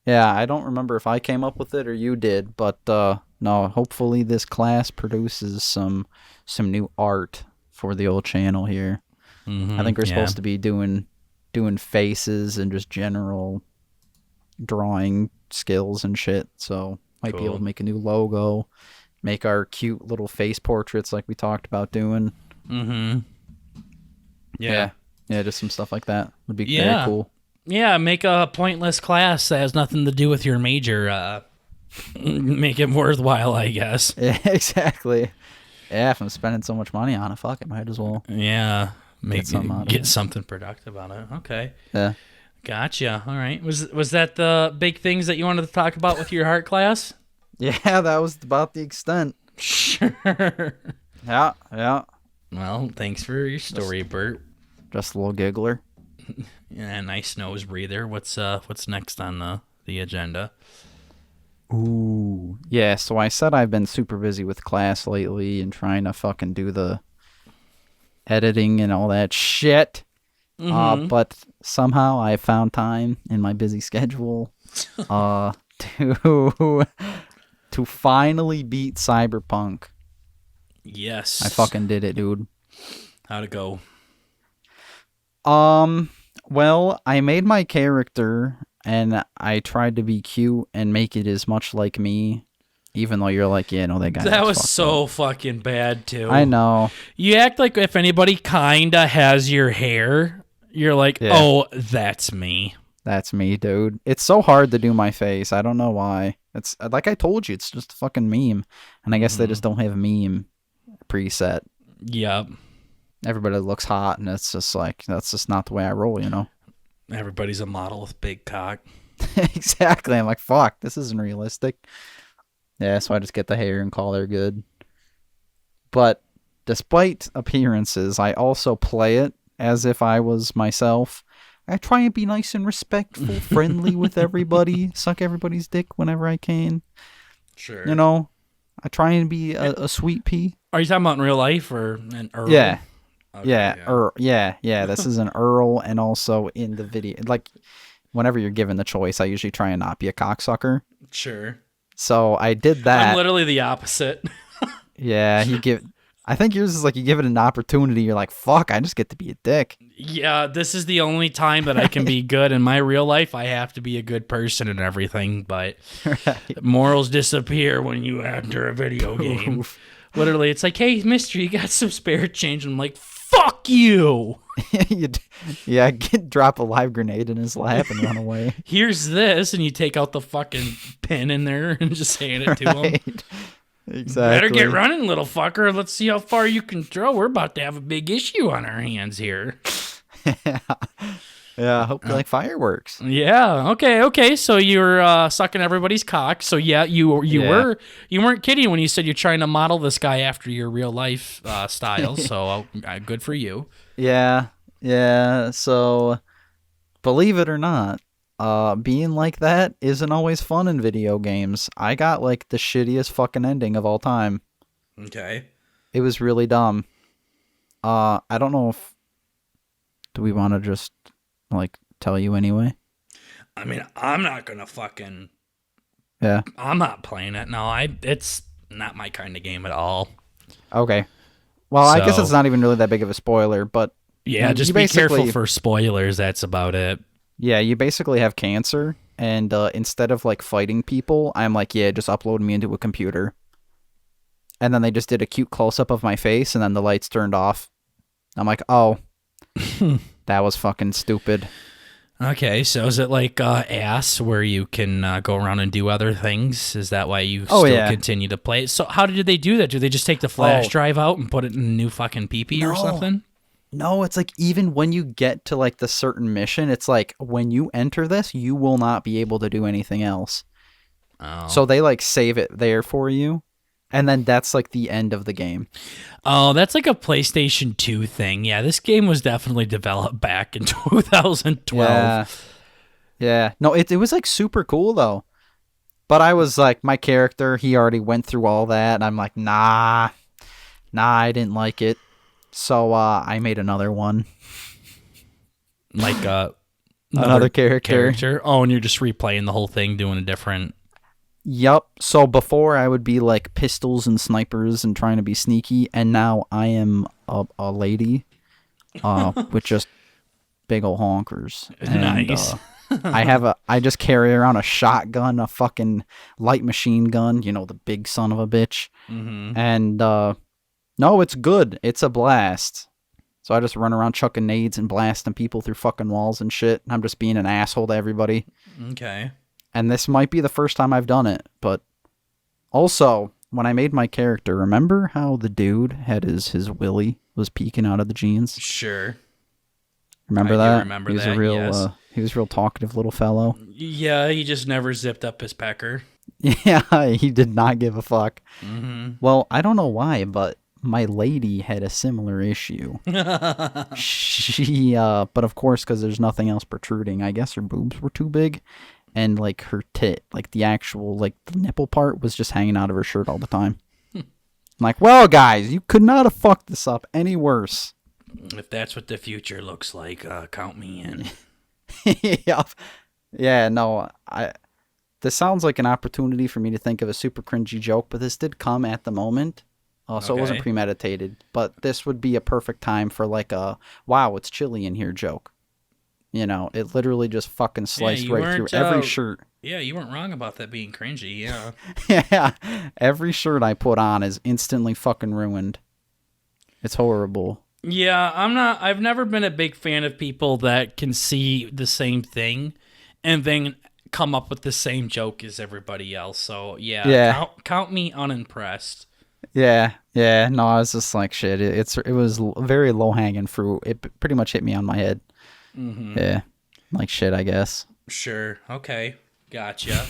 yeah, I don't remember if I came up with it or you did, but no, hopefully this class produces some new art for the old channel here. I think we're supposed to be doing faces and just general drawing skills and shit, so might be able to make a new logo, make our cute little face portraits like we talked about doing. Yeah, just some stuff like that would be very cool. Yeah, make a pointless class that has nothing to do with your major. Make it worthwhile, I guess. Yeah, exactly. Yeah, if I'm spending so much money on it, fuck it, might as well. Yeah, get something productive on it. Okay. Yeah. Gotcha. All right. Was that the big things that you wanted to talk about with your art class? Yeah, that was about the extent. Sure. Yeah. Well, thanks for your story, Burt. Just a little giggler. Yeah, nice nose breather. What's next on the agenda? Ooh. Yeah, so I said I've been super busy with class lately and trying to fucking do the editing and all that shit. But somehow I found time in my busy schedule to finally beat Cyberpunk. Yes. I fucking did it, dude. How'd it go? Well, I made my character and I tried to be cute and make it as much like me, even though you're like, yeah, no, that guy. That was so fucking bad, too. I know. You act like if anybody kinda has your hair, you're like, oh, that's me. That's me, dude. It's so hard to do my face. I don't know why. It's like I told you, it's just a fucking meme. And I guess they just don't have meme preset. Yep. Everybody looks hot, and it's just like, that's just not the way I roll, you know? Everybody's a model with big cock. Exactly. I'm like, fuck, this isn't realistic. Yeah, so I just get the hair and call her good. But despite appearances, I also play it as if I was myself. I try and be nice and respectful, friendly with everybody, suck everybody's dick whenever I can. Sure. You know, I try and be a sweet pea. Are you talking about in real life or an Earl? Yeah. Okay, Yeah. This is an Earl, and also in the video, like whenever you're given the choice, I usually try and not be a cocksucker. Sure. So I did that. I'm literally the opposite. Yeah, I think yours is like you give it an opportunity. You're like, fuck, I just get to be a dick. Yeah, this is the only time that I can be good. In my real life, I have to be a good person and everything, but Right. morals disappear when you enter a video game. Literally, it's like, hey, mister, you got some spare change? And I'm like, fuck you. Yeah, drop a live grenade in his lap and run away. Here's this, and you take out the fucking pin in there and just hand it to him. Right. Exactly. Better get running, little fucker. Let's see how far you can throw. We're about to have a big issue on our hands here. Yeah, I hope you like fireworks. Yeah. Okay. So you're sucking everybody's cock. So yeah, you weren't kidding when you said you're trying to model this guy after your real life style. So good for you. Yeah. So, believe it or not, being like that isn't always fun in video games. I got like the shittiest fucking ending of all time. Okay. It was really dumb. I don't know if do we want to just like tell you anyway? I mean, I'm not gonna fucking. Yeah. I'm not playing it. No, it's not my kind of game at all. Okay. Well, I guess So- it's not even really that big of a spoiler, but Yeah, just you be careful basically- for spoilers. That's about it. yeah, you basically have cancer, and instead of like fighting people, I'm like, yeah, just upload me into a computer. And then they just did a cute close up of my face, and then the lights turned off. I'm like, oh, that was fucking stupid. Okay, so is it like Ass, where you can go around and do other things? Is that why you Oh, still yeah. continue to play it? So how did they do that? Do they just take the flash Oh. drive out and put it in a new fucking PP or No. something? No, it's like even when you get to like the certain mission, it's like when you enter this, you will not be able to do anything else. Oh. So they like save it there for you. And then that's like the end of the game. Oh, that's like a PlayStation 2 thing. Yeah, this game was definitely developed back in 2012. Yeah. No, it was like super cool though. But I was like, my character, he already went through all that. And I'm like, nah, I didn't like it. So I made another one. Like Another character. Oh, and you're just replaying the whole thing, doing a different. Yup. So before I would be like pistols and snipers and trying to be sneaky. And now I am a lady with just big ol' honkers. And, Nice. I just carry around a shotgun, a fucking light machine gun, you know, the big son of a bitch. Mm-hmm. And no, it's good. It's a blast. So I just run around chucking nades and blasting people through fucking walls and shit. I'm just being an asshole to everybody. Okay. And this might be the first time I've done it, but also when I made my character, remember how the dude had his willy was peeking out of the jeans? Sure. Remember I do that? remember he was that, a real yes. he was a real talkative little fellow. Yeah, he just never zipped up his pecker. Yeah, he did not give a fuck. Mm-hmm. Well, I don't know why, but my lady had a similar issue. She, but of course, because there's nothing else protruding, I guess her boobs were too big, and like her tit, like the actual, like the nipple part was just hanging out of her shirt all the time. I'm like, well, guys, you could not have fucked this up any worse. If that's what the future looks like, count me in. Yeah, no, this sounds like an opportunity for me to think of a super cringy joke, but this did come at the moment. So it wasn't Okay. premeditated, but this would be a perfect time for like a, wow, it's chilly in here joke. You know, it literally just fucking sliced you right through weren't, every shirt. Yeah, you weren't wrong about that being cringy. Yeah. Yeah, every shirt I put on is instantly fucking ruined. It's horrible. Yeah, I've never been a big fan of people that can see the same thing and then come up with the same joke as everybody else. So Yeah. Count me unimpressed. Yeah, no, I was just like, shit, it was very low-hanging fruit. It pretty much hit me on my head. Mm-hmm. Yeah, like shit, I guess. Sure. Okay. Gotcha.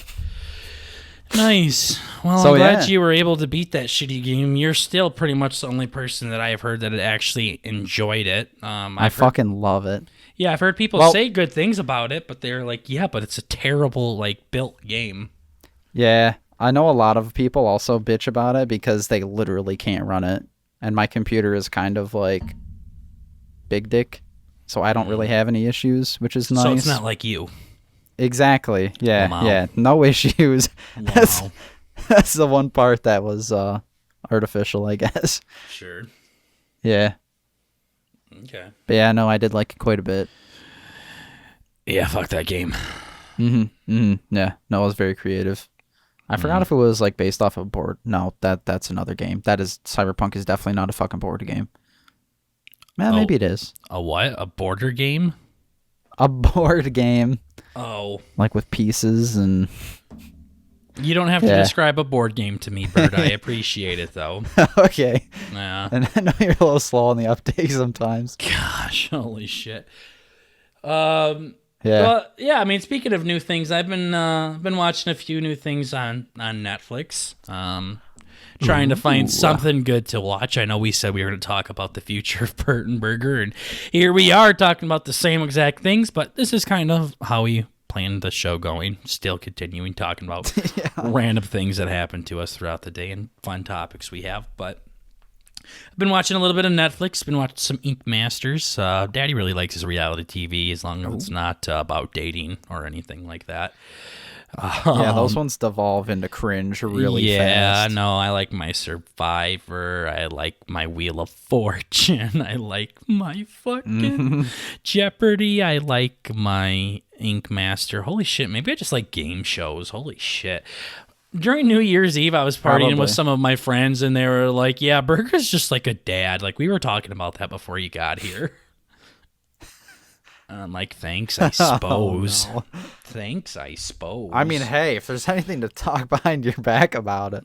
Nice. Well, So, I'm glad yeah. you were able to beat that shitty game. You're still pretty much the only person that I have heard that had actually enjoyed it. I I've heard, fucking love it. yeah, I've heard people Well, say good things about it, but they're like, yeah, but it's a terrible like built game. yeah, I know a lot of people also bitch about it because they literally can't run it. And my computer is kind of like big dick, so I don't really have any issues, which is nice. So it's not like you. Exactly. Yeah, Wow. yeah. No issues. That's, Wow. that's the one part that was artificial, I guess. Sure. Yeah. Okay. But yeah, no, I did like it quite a bit. Yeah, fuck that game. Yeah. No, it was very creative. I forgot if it was like based off of a board. No, that's another game. That is Cyberpunk is definitely not a fucking board game. Man, maybe it is. A what? A border game? A board game, Oh. like with pieces and You don't have to Yeah. describe a board game to me, Burt. I appreciate it, though. okay. Yeah. And I know you're a little slow on the uptake sometimes. Gosh, holy shit. Yeah. Well, yeah. I mean, speaking of new things, I've been watching a few new things on Netflix. Trying to find something good to watch. I know we said we were going to talk about the future of BurtnBurger, and here we are talking about the same exact things. But this is kind of how we planned the show going. Still continuing talking about random things that happen to us throughout the day and fun topics we have. But I've been watching a little bit of Netflix. Been watching some Ink Masters. Daddy really likes his reality TV as long as it's not about dating or anything like that. Yeah, those ones devolve into cringe really fast. No, I like my Survivor. I like my Wheel of Fortune. I like my fucking Jeopardy. I like my Ink Master. Holy shit, maybe I just like game shows. Holy shit. During New Year's Eve, I was partying Probably. with some of my friends, and they were like, yeah, Burger's just like a dad. Like, we were talking about that before you got here. I'm like, thanks, I suppose. no. Thanks, I suppose. I mean, hey, if there's anything to talk behind your back about it,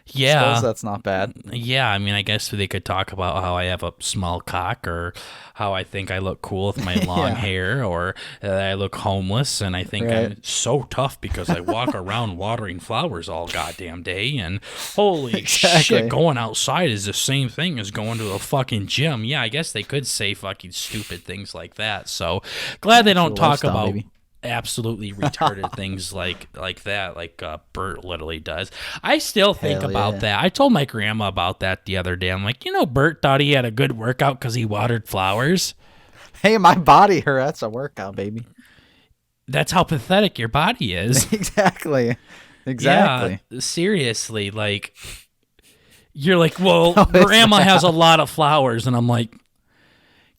yeah. suppose that's not bad. Yeah, I mean, I guess they could talk about how I have a small cock, or how I think I look cool with my long hair, or that I look homeless, and I think I'm so tough because I walk around watering flowers all goddamn day, and holy shit, going outside is the same thing as going to a fucking gym. Yeah, I guess they could say fucking stupid things like that. So glad they don't talk lifestyle, about baby. absolutely retarded things like that, like Burt literally does. I still think Hell about yeah. that. I told my grandma about that the other day. I'm like, Burt thought he had a good workout because he watered flowers. Hey, my body hurt. That's a workout, baby. That's how pathetic your body is. Exactly. Yeah, seriously, like, you're like, well, grandma has a lot of flowers, and I'm like,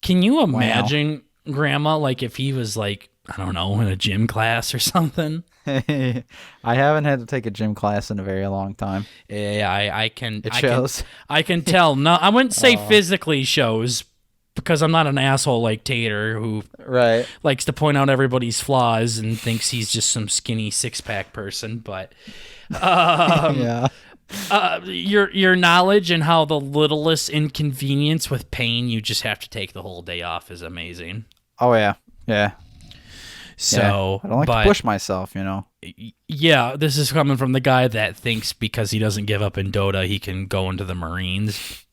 can you imagine grandma, like, if he was like, I don't know, in a gym class or something? I haven't had to take a gym class in a very long time. Yeah, I can. It shows. I can tell. No, I wouldn't say physically shows, because I'm not an asshole like Tater who Right. likes to point out everybody's flaws and thinks he's just some skinny six-pack person. But Yeah. your knowledge and how the littlest inconvenience with pain you just have to take the whole day off is amazing. Oh, yeah. Yeah. So I don't like to push myself, Yeah, this is coming from the guy that thinks because he doesn't give up in Dota, he can go into the Marines.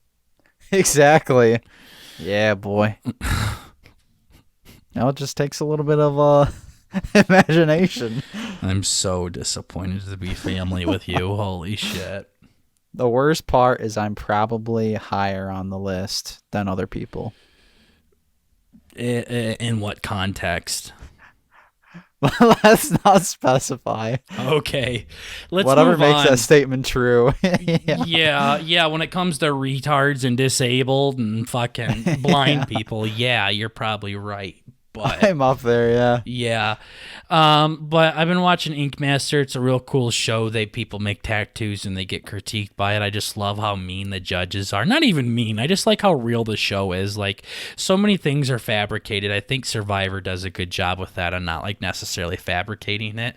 Exactly. Yeah, boy. Now it just takes a little bit of imagination. I'm so disappointed to be family with you. Holy shit. The worst part is I'm probably higher on the list than other people. In what context? Let's not specify. Okay. Let's Whatever move makes on. that statement true. Yeah, when it comes to retards and disabled and fucking blind people, yeah, you're probably right. But I'm up there, yeah. yeah. But I've been watching Ink Master. It's a real cool show. People make tattoos and they get critiqued by it. I just love how mean the judges are. Not even mean. I just like how real the show is. Like, so many things are fabricated. I think Survivor does a good job with that and not like necessarily fabricating it.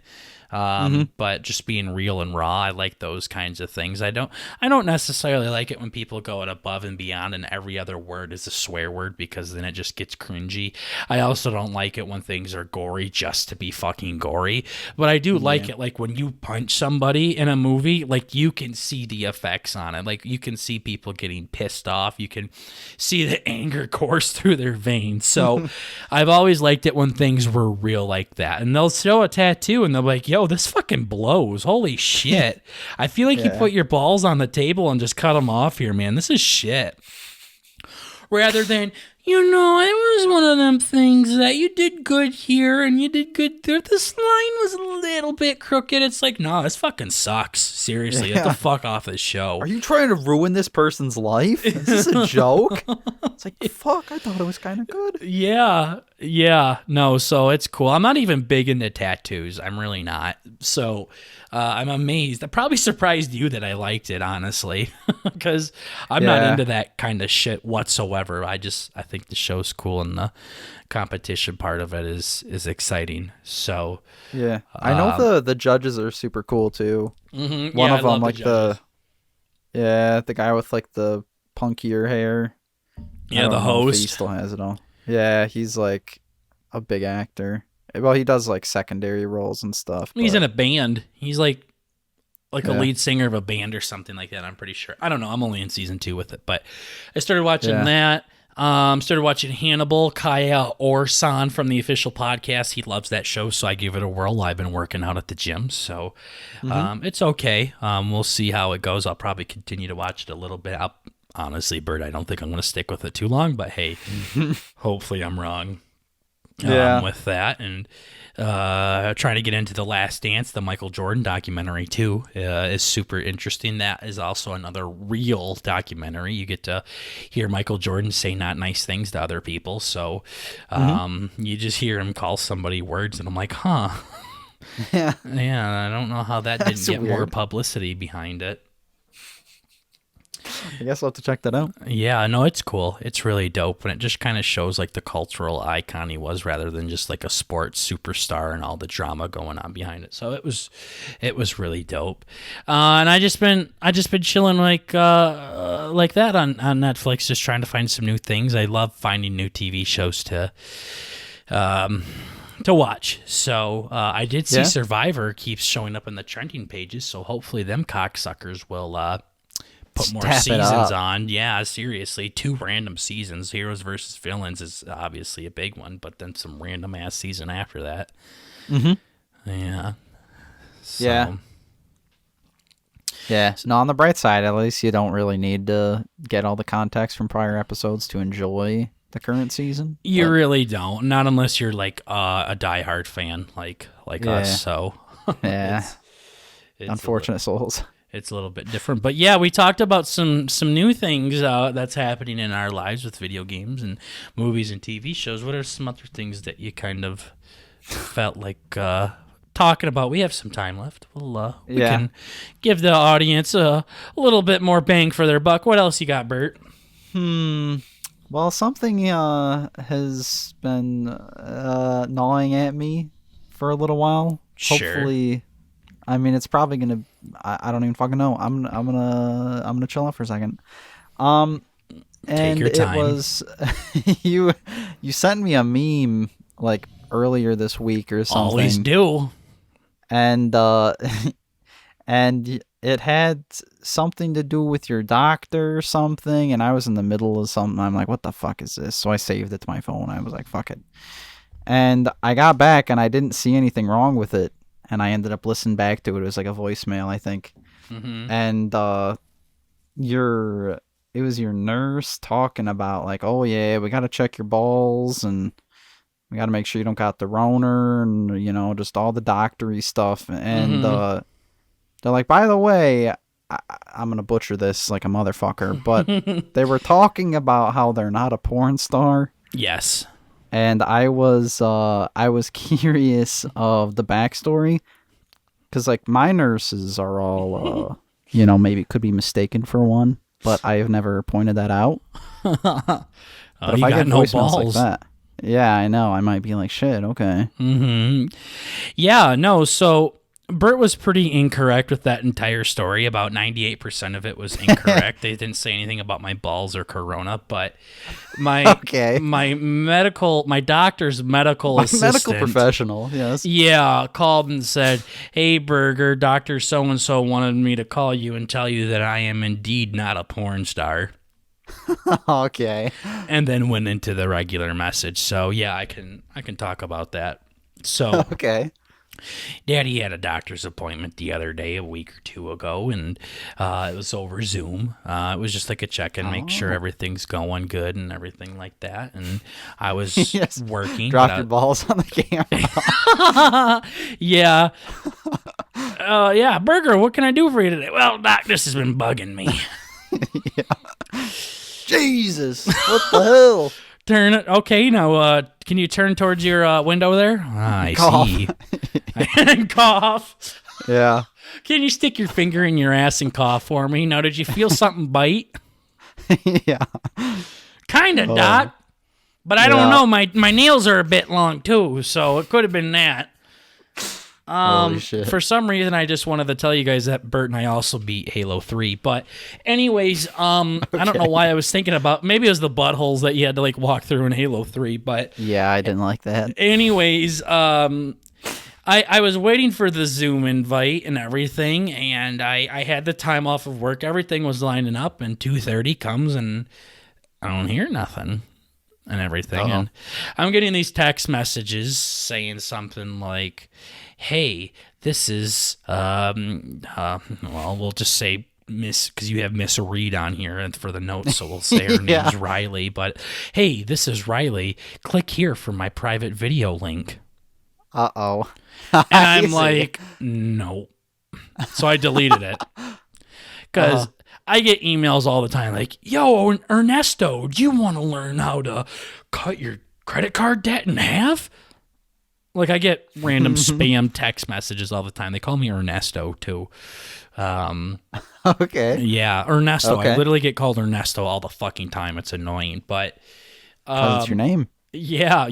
But just being real and raw, I like those kinds of things. I don't necessarily like it when people go above and beyond and every other word is a swear word, because then it just gets cringy. I also don't like it when things are gory just to be fucking gory. But I do like it, like when you punch somebody in a movie, like you can see the effects on it. Like you can see people getting pissed off. You can see the anger course through their veins. So I've always liked it when things were real like that. And they'll show a tattoo and they'll be like, yo, this fucking blows. Holy shit. I feel like you put your balls on the table and just cut them off here, man. This is shit. Rather than, you know, it was one of them things that you did good here and you did good there. This line was a little bit crooked. It's like, no, this fucking sucks. Seriously, get the fuck off this show. Are you trying to ruin this person's life? Is this a joke? It's like, fuck, I thought it was kind of good. Yeah. No, so it's cool. I'm not even big into tattoos. I'm really not. So I'm amazed. That probably surprised you that I liked it, honestly, because I'm not into that kind of shit whatsoever. I think the show's cool and the competition part of it is exciting. So yeah, I know the judges are super cool too. Mm-hmm. One of them, like the guy with like the punkier hair. Yeah, the host. He still has it all. Yeah, he's like a big actor. Well, he does like secondary roles and stuff. He's in a band. He's like a lead singer of a band or something like that. I'm pretty sure. I don't know. I'm only in season 2 with it, but I started watching that. Started watching Hannibal. Kaya Orsan from the official podcast, he loves that show, so I give it a whirl. I've been working out at the gym, so it's okay. We'll see how it goes. I'll probably continue to watch it a little bit. Honestly, Burt, I don't think I'm going to stick with it too long, but hey, hopefully I'm wrong with that. And trying to get into The Last Dance, the Michael Jordan documentary too, is super interesting. That is also another real documentary. You get to hear Michael Jordan say not nice things to other people. So you just hear him call somebody words and I'm like, huh. Yeah, I don't know how that didn't get more publicity behind it. I guess I'll have to check that out. Yeah, no, it's cool. It's really dope, and it just kind of shows like the cultural icon he was, rather than just like a sports superstar and all the drama going on behind it. So it was really dope. And I just been chilling like that on Netflix, just trying to find some new things. I love finding new TV shows to watch. So I did see Survivor keeps showing up in the trending pages, so hopefully them cocksuckers will put more seasons on. Yeah, seriously. 2 random seasons. Heroes versus Villains is obviously a big one, but then some random ass season after that. Yeah. So. Yeah. No, on the bright side, at least you don't really need to get all the context from prior episodes to enjoy the current season. You really don't. Not unless you're like a diehard fan like us. So yeah. It's unfortunate souls. It's a little bit different, but yeah, we talked about some new things that's happening in our lives with video games and movies and TV shows. What are some other things that you kind of felt like talking about? We have some time left. We can give the audience a little bit more bang for their buck. What else you got, Burt? Well, something has been gnawing at me for a little while. Sure. Hopefully. I mean, it's probably gonna. I don't even fucking know. I'm gonna chill out for a second. And take your time. It was you sent me a meme like earlier this week or something. Always do. And and it had something to do with your doctor or something. And I was in the middle of something. I'm like, what the fuck is this? So I saved it to my phone. I was like, fuck it. And I got back and I didn't see anything wrong with it. And I ended up listening back to it. It was like a voicemail, I think. And it was your nurse talking about like, oh yeah, we got to check your balls and we got to make sure you don't got the Roner and, you know, just all the doctory stuff. And they're like, by the way, I'm going to butcher this like a motherfucker, but they were talking about how they're not a porn star. Yes. And I was curious of the backstory, because like my nurses are all, you know, maybe could be mistaken for one, but I have never pointed that out. But if I get voicemails like that, yeah, I know, I might be like, shit, okay. Yeah, no. So Burt was pretty incorrect with that entire story. About 98% of it was incorrect. They didn't say anything about my balls or corona, but my doctor's medical assistant, medical professional, yes. Yeah, called and said, "Hey, Burger, Dr. So-and-so wanted me to call you and tell you that I am indeed not a porn star." Okay. And then went into the regular message. So, yeah, I can talk about that. So, okay. Daddy had a doctor's appointment the other day, a week or two ago, and it was over Zoom. It was just like a check-in, make sure everything's going good and everything like that. And I was working. Drop your balls on the camera. Yeah. Yeah, Burger, what can I do for you today? Well, Doc, this has been bugging me. Yeah. Jesus, what the hell? Turn it. Okay, now can you turn towards your window there? I Cough. see. And cough. Yeah. Can you stick your finger in your ass and cough for me? Now, did you feel something bite? Yeah. Kind of, Doc. But I don't know. My nails are a bit long, too, so it could have been that. Holy shit. For some reason, I just wanted to tell you guys that Burt and I also beat Halo 3. But anyways, I don't know why I was thinking about, maybe it was the buttholes that you had to like walk through in Halo 3. But yeah, I didn't like that. Anyways, I was waiting for the Zoom invite and everything, and I had the time off of work. Everything was lining up, and 2:30 comes, and I don't hear nothing and everything. Uh-huh. And I'm getting these text messages saying something like, "Hey, this is well, we'll just say Miss, because you have Miss Reed on here and for the notes, so we'll say her name's Riley. But hey, this is Riley. Click here for my private video link." Uh-oh. And I'm like, no. So I deleted it. Because I get emails all the time like, "Yo, Ernesto, do you want to learn how to cut your credit card debt in half?" Like, I get random spam text messages all the time. They call me Ernesto, too. Okay. Yeah, Ernesto. Okay. I literally get called Ernesto all the fucking time. It's annoying. But That's your name. Yeah.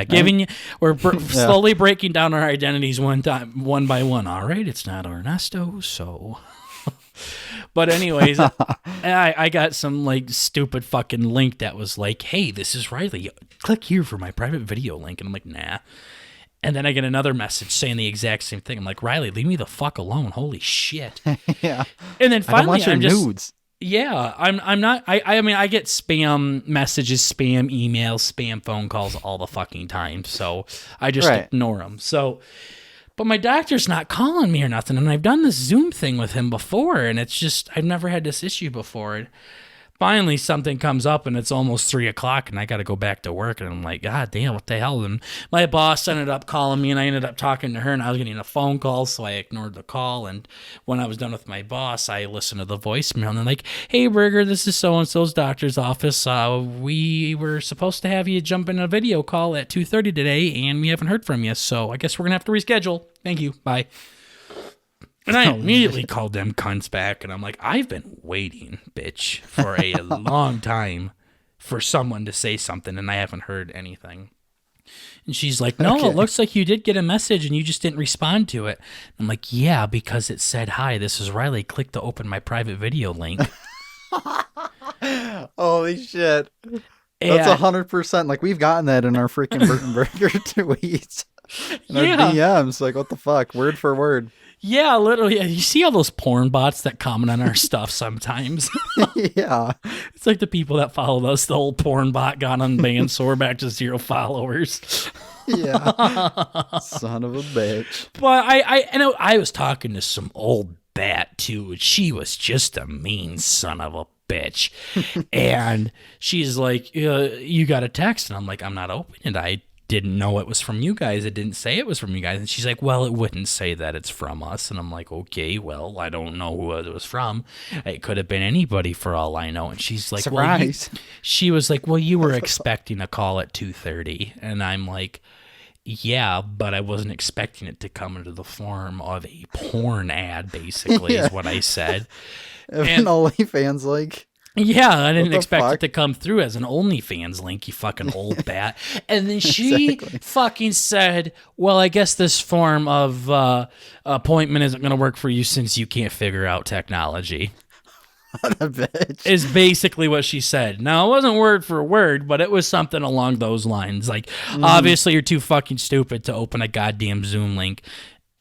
Giving you, we're slowly breaking down our identities one by one. All right, it's not Ernesto, so. But anyways, I got some like stupid fucking link that was like, "Hey, this is Riley. Click here for my private video link." And I'm like, nah. And then I get another message saying the exact same thing. I'm like, "Riley, leave me the fuck alone. Holy shit." Yeah. And then finally, I'm just nudes. Yeah, I'm not. I mean, I get spam messages, spam emails, spam phone calls all the fucking time. So I just ignore them. So, but my doctor's not calling me or nothing, and I've done this Zoom thing with him before, and it's just I've never had this issue before. And finally, something comes up, and it's almost 3:00, and I got to go back to work, and I'm like, God damn, what the hell? And my boss ended up calling me, and I ended up talking to her, and I was getting a phone call, so I ignored the call. And when I was done with my boss, I listened to the voicemail, and they're like, "Hey, Burger, this is so-and-so's doctor's office. We were supposed to have you jump in a video call at 2:30 today, and we haven't heard from you, so I guess we're going to have to reschedule. Thank you. Bye." And I immediately called them cunts back, and I'm like, "I've been waiting, bitch, for a long time for someone to say something, and I haven't heard anything." And she's like, "No, It looks like you did get a message, and you just didn't respond to it." I'm like, "Yeah, because it said, 'Hi, this is Riley. Click to open my private video link.'" Holy shit. That's 100%. Like, we've gotten that in our freaking BurtnBurger tweets. In our DMs. Like, what the fuck? Word for word. Yeah, literally. You see all those porn bots that comment on our stuff sometimes. Yeah. It's like the people that followed us. The old porn bot got unbanned, so we're back to 0 followers. Yeah. Son of a bitch. But I was talking to some old bat, too, and she was just a mean son of a bitch. And she's like, "You got a text?" And I'm like, "I'm not opening it. I didn't know it was from you guys. It didn't say it was from you guys." And she's like, "Well, it wouldn't say that it's from us." And I'm like, "Okay, well, I don't know who it was from. It could have been anybody for all I know." And she's like, "Surprise." She was like, "Well, you were expecting a call at 2:30. And I'm like, "Yeah, but I wasn't expecting it to come into the form of a porn ad, basically," is what I said. And OnlyFans, like. Yeah, I didn't the expect fuck? it to come through as an OnlyFans link, you fucking old bat. And then she Exactly. fucking said, well, I guess this form of appointment isn't going to work for you since you can't figure out technology. What a bitch. Is basically what she said. Now, it wasn't word for word, but it was something along those lines. Like, obviously, you're too fucking stupid to open a goddamn Zoom link.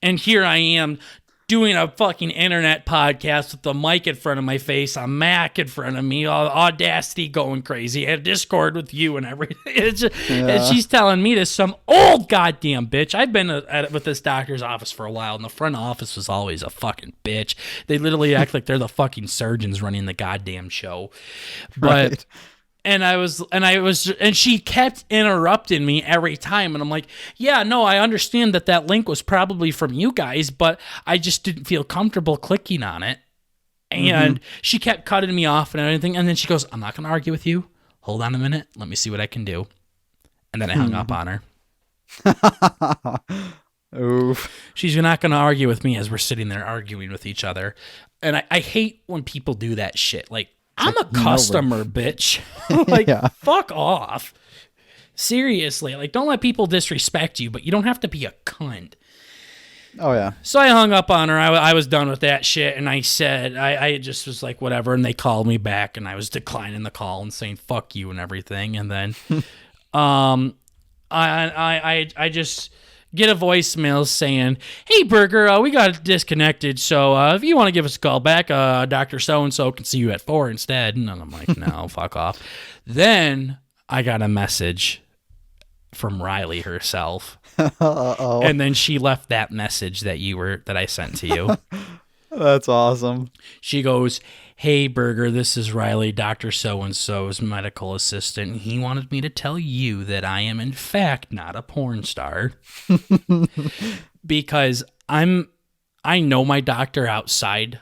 And here I am doing a fucking internet podcast with the mic in front of my face, a Mac in front of me, Audacity going crazy, and Discord with you and everything. It's just, and she's telling me this, some old goddamn bitch. I've been with this doctor's office for a while, and the front office was always a fucking bitch. They literally act like they're the fucking surgeons running the goddamn show. But... Right. And she kept interrupting me every time. And I'm like, yeah, no, I understand that link was probably from you guys, but I just didn't feel comfortable clicking on it. And she kept cutting me off and everything. And then she goes, I'm not going to argue with you. Hold on a minute. Let me see what I can do. And then I hung up on her. Oof. She's not going to argue with me as we're sitting there arguing with each other. And I hate when people do that shit. Like, I'm a customer, bitch. Like, fuck off. Seriously. Like, don't let people disrespect you, but you don't have to be a cunt. Oh, yeah. So I hung up on her. I was done with that shit, and I said, I just was like, whatever, and they called me back, and I was declining the call and saying, fuck you and everything, and then I just... get a voicemail saying, hey, Burger, we got disconnected, so if you want to give us a call back, Dr. So-and-so can see you at 4 instead. And I'm like, no, fuck off. Then I got a message from Riley herself. Uh-oh. And then she left that message that I sent to you. That's awesome. She goes, hey, Burger, this is Riley, Dr. So-and-so's medical assistant. He wanted me to tell you that I am, in fact, not a porn star. Because I know my doctor outside.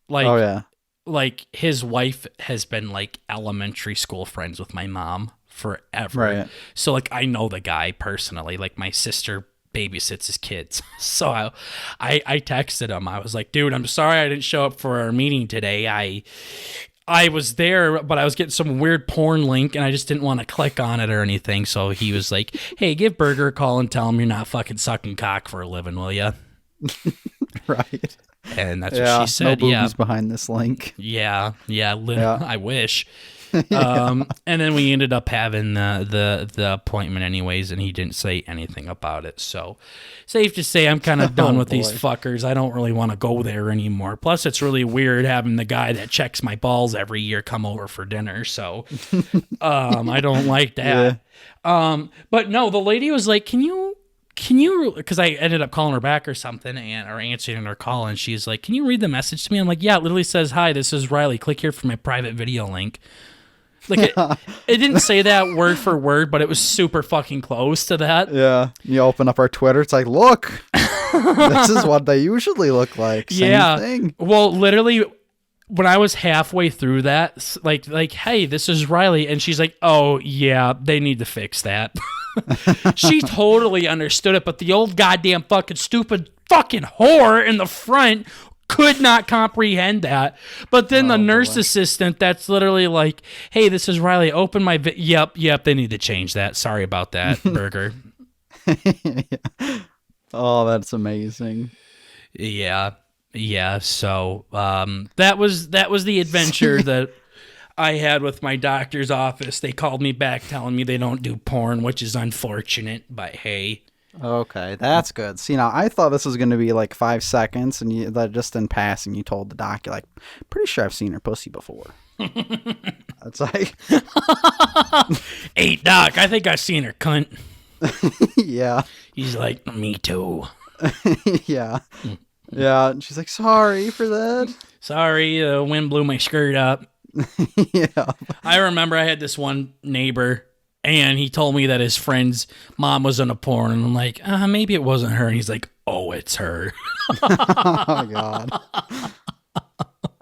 Like, oh, yeah. Like, his wife has been, like, elementary school friends with my mom forever. Right. So, like, I know the guy personally. Like, my sister babysits his kids. So I texted him. I was like, dude, I'm sorry I didn't show up for our meeting today. I was there, but I was getting some weird porn link and I just didn't want to click on it or anything. So he was like, hey, give Burger a call and tell him you're not fucking sucking cock for a living, will ya? Right. And that's what she said. No boobies behind this link. Yeah. I wish. And then we ended up having the appointment anyways, and he didn't say anything about it. So safe to say I'm kind of done with these fuckers. I don't really want to go there anymore. Plus, it's really weird having the guy that checks my balls every year come over for dinner. So I don't like that. Yeah. But no, the lady was like, can you, because I ended up calling her back or something or answering her call, and she's like, can you read the message to me? I'm like, yeah, it literally says, hi, this is Riley. Click here for my private video link. Like, it didn't say that word for word, but it was super fucking close to that. Yeah. You open up our Twitter, it's like, look, this is what they usually look like. Same thing. Well, literally, when I was halfway through that, like, hey, this is Riley. And she's like, oh, yeah, they need to fix that. She totally understood it, but the old goddamn fucking stupid fucking whore in the front could not comprehend that. But then the nurse assistant that's literally like, hey, this is Riley, open my yep, they need to change that. Sorry about that, Burger. Oh, that's amazing. Yeah. So that was the adventure that I had with my doctor's office. They called me back telling me they don't do porn, which is unfortunate, but hey. Okay, that's good. See, now I thought this was going to be like 5 seconds, and that just in passing, you told the doc, you're like, pretty sure I've seen her pussy before. It's like, hey, doc, I think I've seen her cunt. Yeah. He's like, me too. Yeah. Yeah. And she's like, sorry for that. Sorry, the wind blew my skirt up. Yeah. I remember I had this one neighbor, and he told me that his friend's mom was in a porn, and I'm like, maybe it wasn't her. And he's like, oh, it's her. Oh, my God.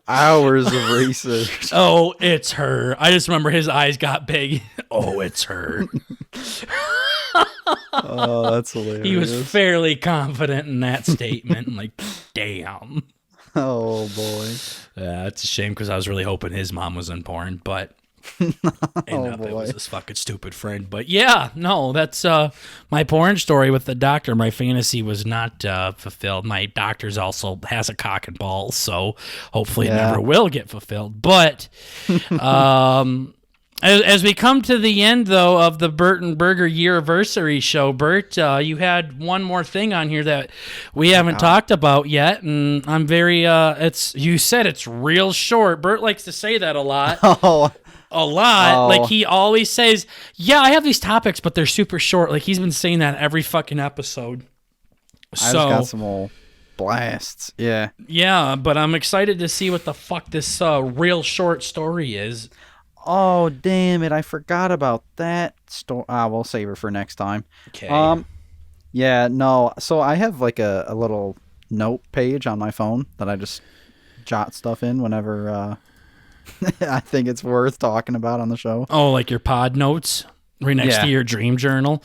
Hours of research. Oh, it's her. I just remember his eyes got big. Oh, it's her. Oh, that's hilarious. He was fairly confident in that statement. I'm like, damn. Oh boy. It's a shame because I was really hoping his mom was in porn, but ended up it was this fucking stupid friend. But yeah, no, that's my porn story with the doctor. My fantasy was not fulfilled. My doctor's also has a cock and balls, so hopefully it never will get fulfilled. But as we come to the end, though, of the BurtnBurger Year-aversary show, Burt, you had one more thing on here that we haven't talked about yet, and I'm very, you said it's real short. Burt likes to say that a lot. A lot. Like, he always says, yeah, I have these topics, but they're super short. Like, he's been saying that every fucking episode. I just got some old blasts. Yeah. Yeah, but I'm excited to see what the fuck this real short story is. Oh, damn it. I forgot about that story. We'll save her for next time. Okay. Yeah, no. So I have like a little note page on my phone that I just jot stuff in whenever I think it's worth talking about on the show. Oh, like your pod notes right next to your dream journal?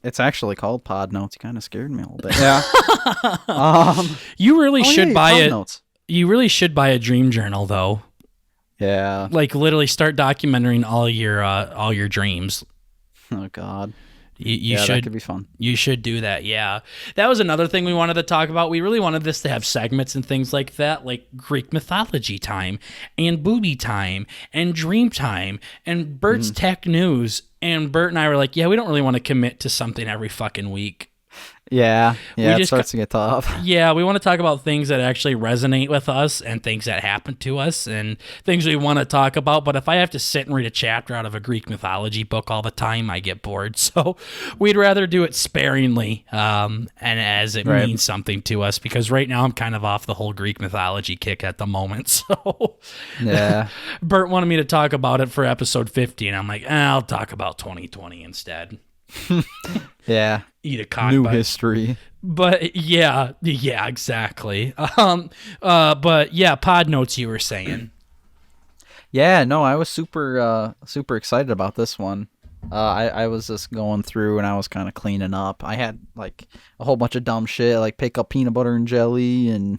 It's actually called pod notes. You kind of scared me a little bit. Yeah. You really should buy it. Notes. You really should buy a dream journal, though. Yeah. Like, literally start documenting all your dreams. Oh God. You should. That could be fun. You should do that. Yeah. That was another thing we wanted to talk about. We really wanted this to have segments and things like that, like Greek mythology time and booby time and dream time and Burt's tech news. And Burt and I were like, yeah, we don't really want to commit to something every fucking week. Yeah, it starts to get tough. Yeah, we want to talk about things that actually resonate with us and things that happen to us and things we want to talk about. But if I have to sit and read a chapter out of a Greek mythology book all the time, I get bored. So we'd rather do it sparingly and as it means something to us, because right now I'm kind of off the whole Greek mythology kick at the moment. So yeah, Burt wanted me to talk about it for episode 50, and I'm like, I'll talk about 2020 instead. Yeah. Eat a cock New bite. history. But yeah, exactly. But yeah, pod notes you were saying. Yeah, no, I was super excited about this one. I was just going through and I was kind of cleaning up. I had like a whole bunch of dumb shit, like pick up peanut butter and jelly and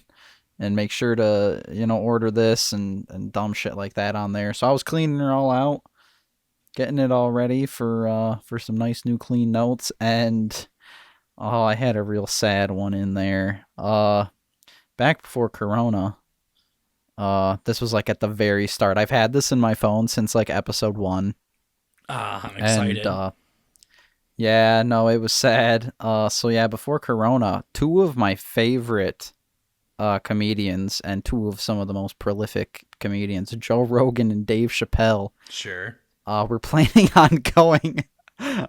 make sure to, order this and dumb shit like that on there. So I was cleaning it all out, getting it all ready for some nice new clean notes. And I had a real sad one in there. Back before Corona, this was like at the very start. I've had this in my phone since like episode 1. I'm excited. And yeah, no, it was sad. So yeah, before Corona, 2 of my favorite comedians and 2 of some of the most prolific comedians, Joe Rogan and Dave Chappelle, Sure. were planning on going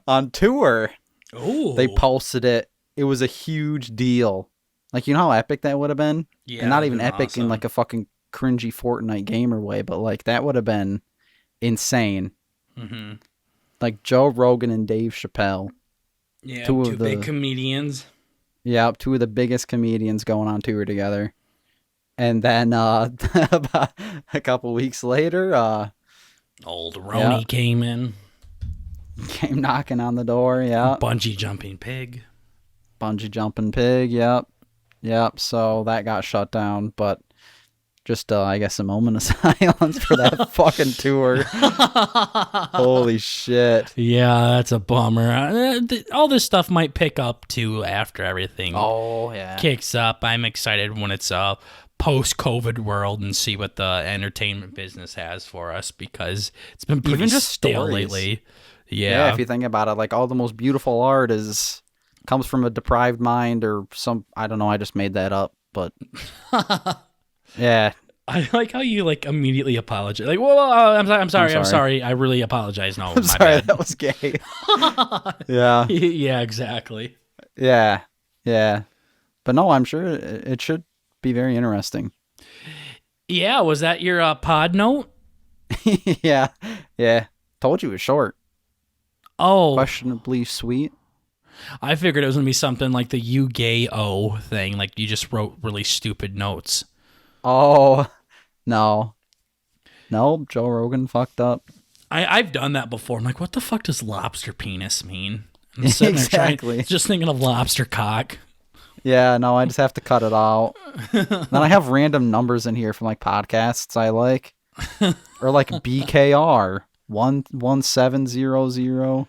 on tour. Oh. They posted it. It was a huge deal. Like, you know how epic that would have been? Yeah. And not even epic awesome. in like a fucking cringy Fortnite gamer way, but like that would have been insane. Mm-hmm. Like Joe Rogan and Dave Chappelle. Yeah, 2 two big comedians. Yeah, 2 of the biggest comedians going on tour together. And then about a couple weeks later, Old Roni came in. Came knocking on the door, yeah. Bungee jumping pig. Bungee jumping pig, yep. So that got shut down, but just, I guess, a moment of silence for that fucking tour. Holy shit. Yeah, that's a bummer. All this stuff might pick up, too, after everything kicks up. I'm excited when it's a post-COVID world and see what the entertainment business has for us, because it's been pretty even just stale stories lately. Yeah, if you think about it, like all the most beautiful art comes from a deprived mind or some, I don't know, I just made that up, but yeah. I like how you like immediately apologize. Like, whoa, I'm sorry. I really apologize. No, I'm my sorry, bad. that was gay. Yeah. Yeah, exactly. Yeah. But no, I'm sure it should be very interesting. Yeah, was that your pod note? Yeah. Told you it was short. Oh. Questionably sweet. I figured it was going to be something like the you gay o thing. Like you just wrote really stupid notes. Oh, no. Nope, Joe Rogan fucked up. I've done that before. I'm like, what the fuck does lobster penis mean? I'm sitting exactly. there just thinking of lobster cock. Yeah, no, I just have to cut it out. Then I have random numbers in here from like podcasts I like, or like BKR 11700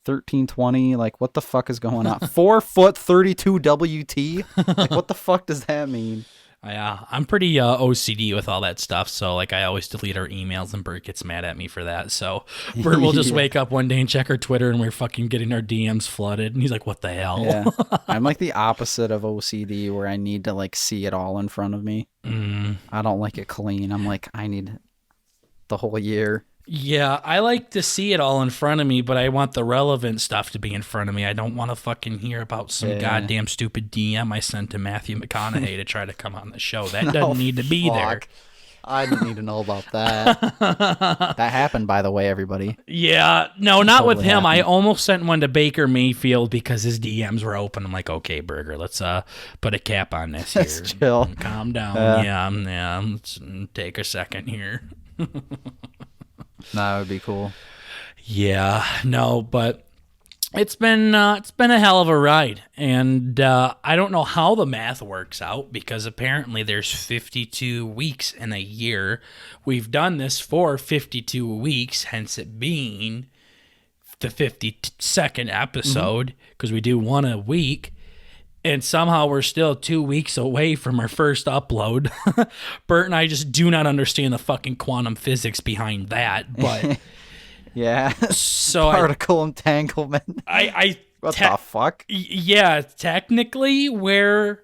1320. Like, what the fuck is going on? 4'32" WT. Like, what the fuck does that mean? Yeah, I'm pretty OCD with all that stuff, so like I always delete our emails, and Burt gets mad at me for that. So Burt will just wake up one day and check our Twitter, and we're fucking getting our DMs flooded, and he's like, "What the hell?" Yeah, I'm like the opposite of OCD, where I need to like see it all in front of me. I don't like it clean. I'm like, I need the whole year. Yeah, I like to see it all in front of me, but I want the relevant stuff to be in front of me. I don't want to fucking hear about some goddamn stupid DM I sent to Matthew McConaughey to try to come on the show. That doesn't need to be there. I didn't need to know about that. That happened, by the way, everybody. Yeah, no, not Totally with him. I happened. almost sent one to Baker Mayfield because his DMs were open. I'm like, okay, Burger, let's put a cap on this here. Let's chill. Calm down. Yeah. Let's take a second here. That would be cool. Yeah, no, but it's been a hell of a ride, and I don't know how the math works out because apparently there's 52 weeks in a year. We've done this for 52 weeks, hence it being the 52nd episode because we do one a week. And somehow we're still 2 weeks away from our first upload. Burt and I just do not understand the fucking quantum physics behind that. But Yeah. so Particle entanglement. What the fuck? Yeah, technically we're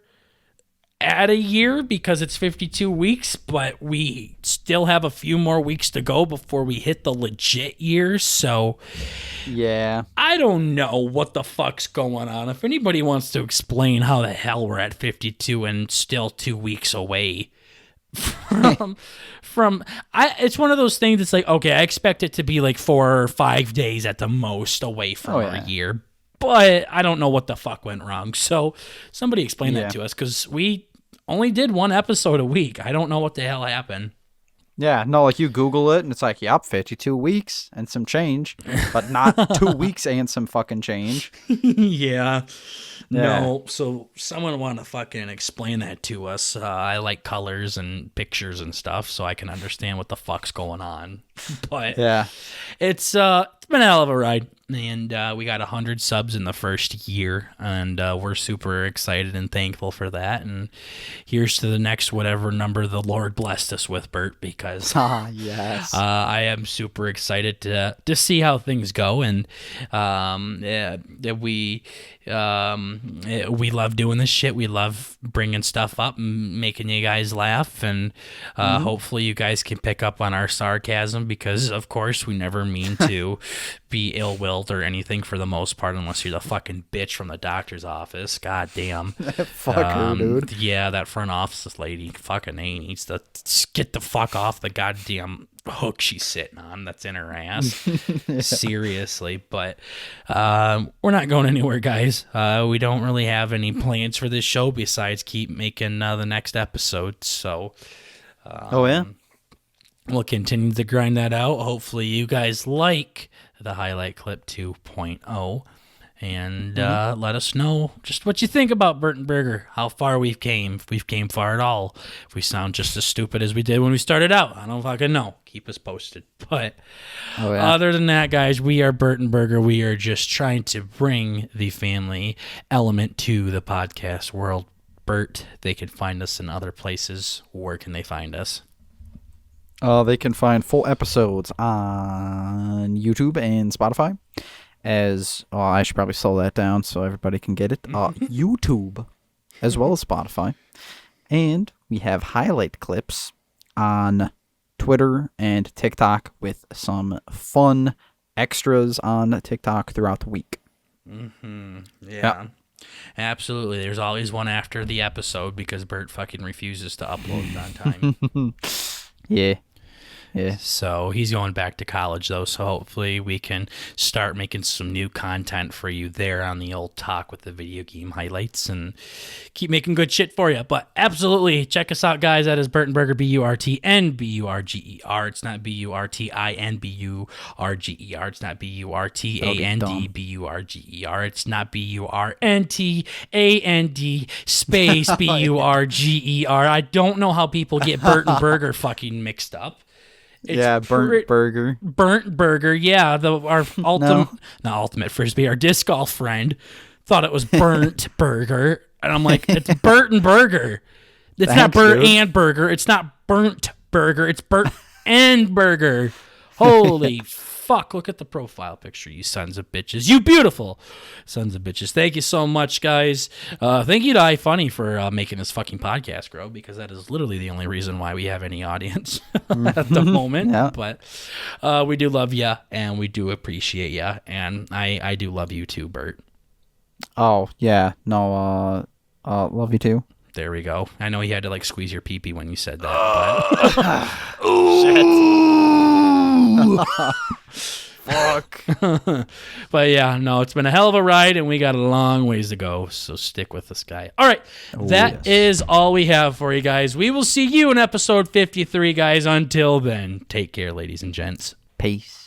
at a year because it's 52 weeks, but we still have a few more weeks to go before we hit the legit year. So Yeah. I don't know what the fuck's going on. If anybody wants to explain how the hell we're at 52 and still 2 weeks away it's one of those things that's like, okay, I expect it to be like 4 or 5 days at the most away from our year, but I don't know what the fuck went wrong. So somebody explain that to us, because we only did one episode a week. I don't know what the hell happened. Yeah, no, like you Google it and it's like, yep, 52 weeks and some change, but not 2 weeks and some fucking change. Yeah. No, so someone want to fucking explain that to us. I like colors and pictures and stuff, so I can understand what the fuck's going on. But Yeah. it's been a hell of a ride, and we got 100 subs in the first year, and we're super excited and thankful for that. And here's to the next whatever number the Lord blessed us with, Burt, because Yes. I am super excited to see how things go, and we love doing this shit. We love bringing stuff up, making you guys laugh, and hopefully you guys can pick up on our sarcasm, because of course we never mean to be ill-willed or anything for the most part, unless you're the fucking bitch from the doctor's office. God damn. Fuck her, dude. Yeah, that front office lady fucking needs to get the fuck off the goddamn hook she's sitting on that's in her ass. Seriously. But we're not going anywhere, guys. We don't really have any plans for this show besides keep making the next episode. So we'll continue to grind that out. Hopefully you guys like the highlight clip 2.0, and let us know just what you think about BurtnBurger, how far we've came, if we've came far at all, if we sound just as stupid as we did when we started out. I don't fucking know. Keep us posted. But other than that, guys, we are BurtnBurger. We are just trying to bring the family element to the podcast world. Burt, they can find us in other places. Where can they find us? They can find full episodes on YouTube and Spotify. I should probably slow that down so everybody can get it. YouTube, as well as Spotify. And we have highlight clips on Twitter and TikTok with some fun extras on TikTok throughout the week. Yeah. Absolutely. There's always one after the episode because Burt fucking refuses to upload it on time. Yeah. Yeah. So he's going back to college, though. So hopefully we can start making some new content for you there on the old talk with the video game highlights and keep making good shit for you. But absolutely, check us out, guys. That is BurtnBurger, BurtnBurger. It's not BurtInBurger. It's not BurtAndBurger. It's not BurtAnd space BurGer. I don't know how people get BurtnBurger fucking mixed up. It's BurtnBurger. BurtnBurger, yeah. Our not ultimate frisbee, our disc golf friend thought it was BurtnBurger, and I'm like, it's BurtnBurger. It's not Burt and Burger. It's not Burnt Burger. It's Burt and Burger. Holy fuck! Look at the profile picture, you sons of bitches. You beautiful sons of bitches. Thank you so much, guys. Thank you to iFunny for making this fucking podcast grow, because that is literally the only reason why we have any audience at the moment. Yeah. But we do love you, and we do appreciate you, and I do love you too, Burt. Oh yeah, no, love you too. There we go. I know you had to like squeeze your pee-pee when you said that. But Fuck. But yeah, no, it's been a hell of a ride, and we got a long ways to go, so stick with us, guy. All right, that is all we have for you guys. We will see you in episode 53, guys. Until then, take care, ladies and gents. Peace.